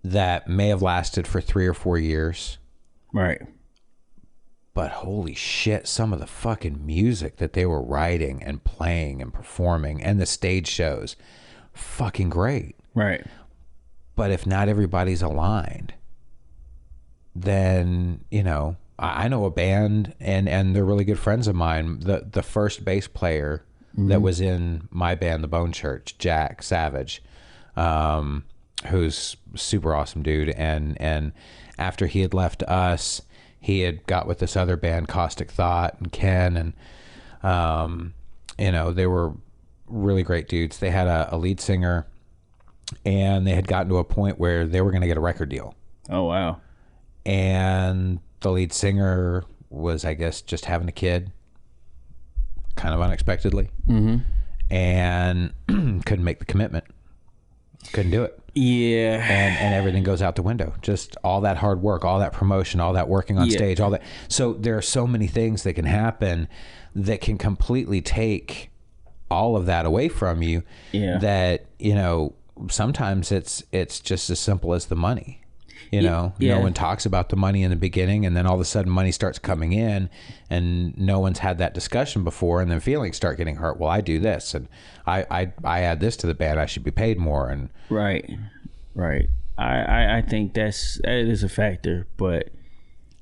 that may have lasted for 3 or 4 years. Right. But holy shit, some of the fucking music that they were writing and playing and performing and the stage shows, fucking great. Right. But if not everybody's aligned, then, I know a band, and they're really good friends of mine. The first bass player that was in my band, the Bone Church, Jack Savage, who's super awesome dude. And after he had left us, he had got with this other band, Caustic Thought, and Ken, and they were really great dudes. They had a lead singer, and they had gotten to a point where they were going to get a record deal. Oh, wow. And the lead singer was, I guess, just having a kid kind of unexpectedly, and couldn't make the commitment. Couldn't do it. Yeah. And everything goes out the window. Just all that hard work, all that promotion, all that working on stage, all that. So there are so many things that can happen that can completely take all of that away from you. Yeah. That, sometimes it's just as simple as the money. No one talks about the money in the beginning, and then all of a sudden money starts coming in, and no one's had that discussion before, and then feelings start getting hurt. Well, I do this, and I add this to the band. I should be paid more. And right. I think that is a factor, but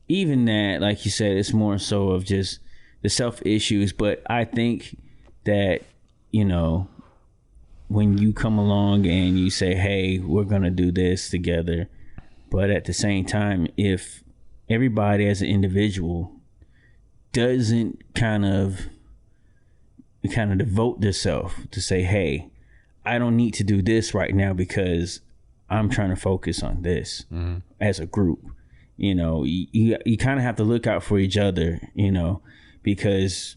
even that, like you said, it's more so of just the self issues. But I think that when you come along and you say, "Hey, we're gonna do this together," but at the same time, if everybody as an individual doesn't kind of devote themselves to say, hey, I don't need to do this right now because I'm trying to focus on this as a group. You kind of have to look out for each other, because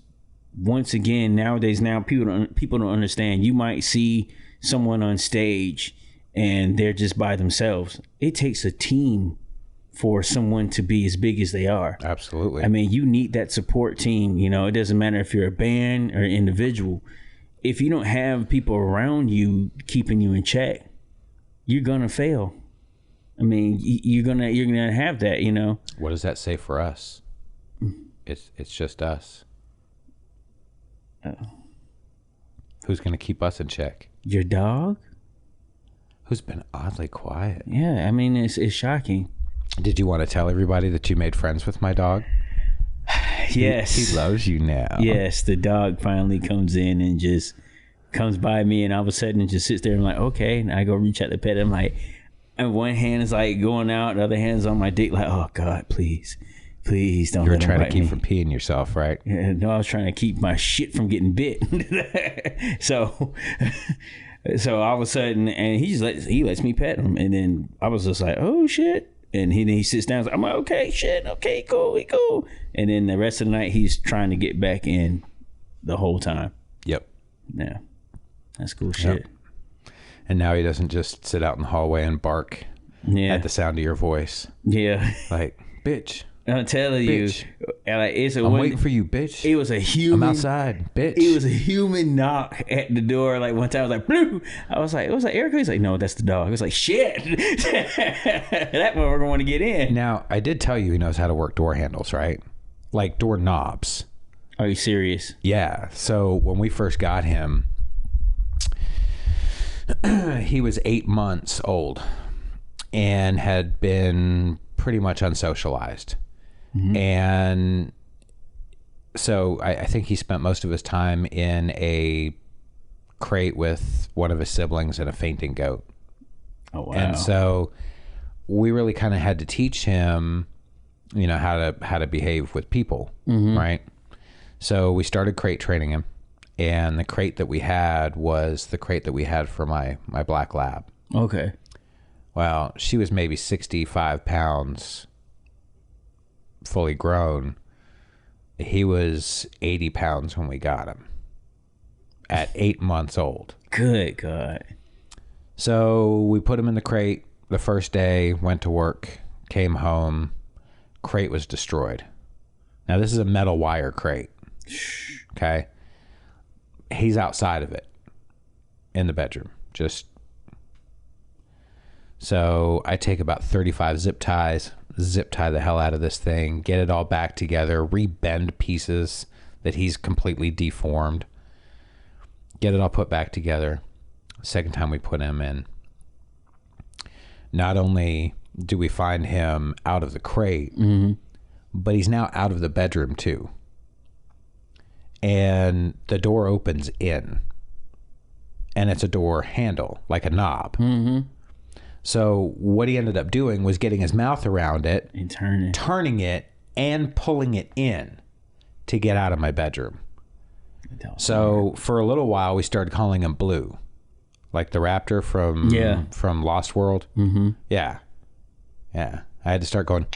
once again, nowadays, people don't understand. You might see someone on stage and they're just by themselves. It takes a team for someone to be as big as they are. Absolutely. I mean, you need that support team. It doesn't matter if you're a band or individual. If you don't have people around you keeping you in check, you're gonna fail. I mean, you're gonna have that. What does that say for us? It's just us. Who's gonna keep us in check? Your dog? Who's been oddly quiet. Yeah, I mean, it's shocking. Did you want to tell everybody that you made friends with my dog? Yes. He loves you now. Yes, the dog finally comes in and just comes by me, and all of a sudden it just sits there. I'm like, okay. And I go reach out to pet him. Like, and one hand is like going out, the other hand's on my dick. Like, oh God, please don't. You were let him trying to bite keep me. from peeing yourself, right? Yeah, no, I was trying to keep my shit from getting bit. So all of a sudden, and he lets me pet him, and then I was just like, oh shit. And he sits down. I'm like, okay, shit, okay, cool. And then the rest of the night, he's trying to get back in the whole time. Yep. Yeah, that's cool shit. Yep. And now he doesn't just sit out in the hallway and bark at the sound of your voice. Yeah. Like, bitch. I'm telling bitch. you, like, I'm waiting for you, bitch. It was a human. I'm outside, bitch. It was a human knock at the door. Like one time, I was like, "Blue." I was like, Erica. He's like, no, that's the dog. I was like, shit. That one we're going to get in. Now, I did tell you he knows how to work door handles, right? Like door knobs. Are you serious? Yeah. So when we first got him, he was 8 months old and had been pretty much unsocialized. And so I think he spent most of his time in a crate with one of his siblings and a fainting goat. Oh, wow. And so we really kind of had to teach him, how to behave with people, right? So we started crate training him, and the crate that we had was the crate that we had for my black lab. Okay. Well, she was maybe 65 pounds fully grown. He was 80 pounds when we got him at 8 months old. Good God. So we put him in the crate the first day, went to work, came home, crate was destroyed. Now this is a metal wire crate. Okay. He's outside of it in the bedroom. So I take about 35 zip ties, zip tie the hell out of this thing, get it all back together, rebend pieces that he's completely deformed, get it all put back together. Second time we put him in, not only do we find him out of the crate, but he's now out of the bedroom too. And the door opens in. And it's a door handle, like a knob. So what he ended up doing was getting his mouth around it, And turning it, and pulling it in to get out of my bedroom. So for a little while, we started calling him Blue, like the raptor from Lost World. Yeah. I had to start going,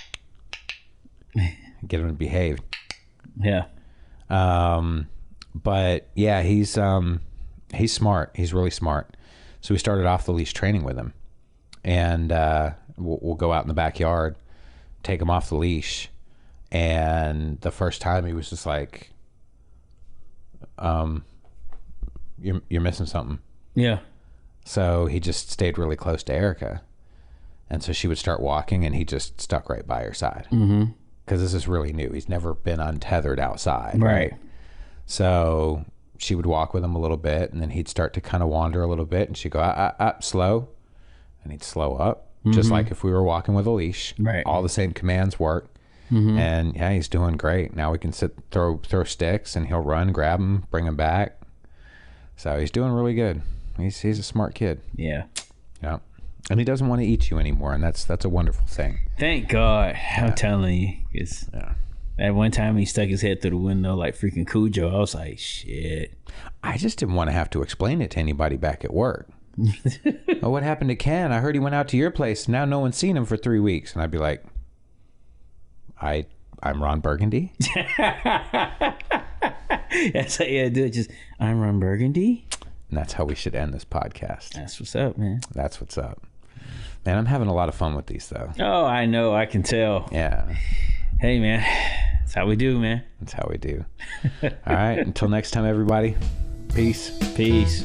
get him to behave. Yeah. But yeah, he's smart. He's really smart. So we started off the leash training with him, and we'll go out in the backyard, take him off the leash, and the first time he was just like, you're missing something. Yeah. So he just stayed really close to Erica, and so she would start walking, and he just stuck right by her side. Because this is really new. He's never been untethered outside. Right. So she would walk with him a little bit, and then he'd start to kind of wander a little bit, and she'd go, up, slow. And he'd slow up, just like if we were walking with a leash. Right. All the same commands work. And yeah, he's doing great. Now we can throw sticks, and he'll run, grab them, bring them back. So he's doing really good. He's a smart kid. Yeah. Yeah. And he doesn't want to eat you anymore, and that's a wonderful thing. Thank God. I'm telling you. 'Cause at one time he stuck his head through the window like freaking Cujo. I was like, shit. I just didn't want to have to explain it to anybody back at work. Oh, what happened to Ken? I heard he went out to your place. Now no one's seen him for 3 weeks. And I'd be like, I'm Ron Burgundy. That's how you do it. Just, I'm Ron Burgundy. And that's how we should end this podcast. That's what's up, man. That's what's up. Man, I'm having a lot of fun with these, though. Oh, I know. I can tell. Yeah. Hey, man. That's how we do, man. That's how we do. All right. Until next time, everybody. Peace. Peace.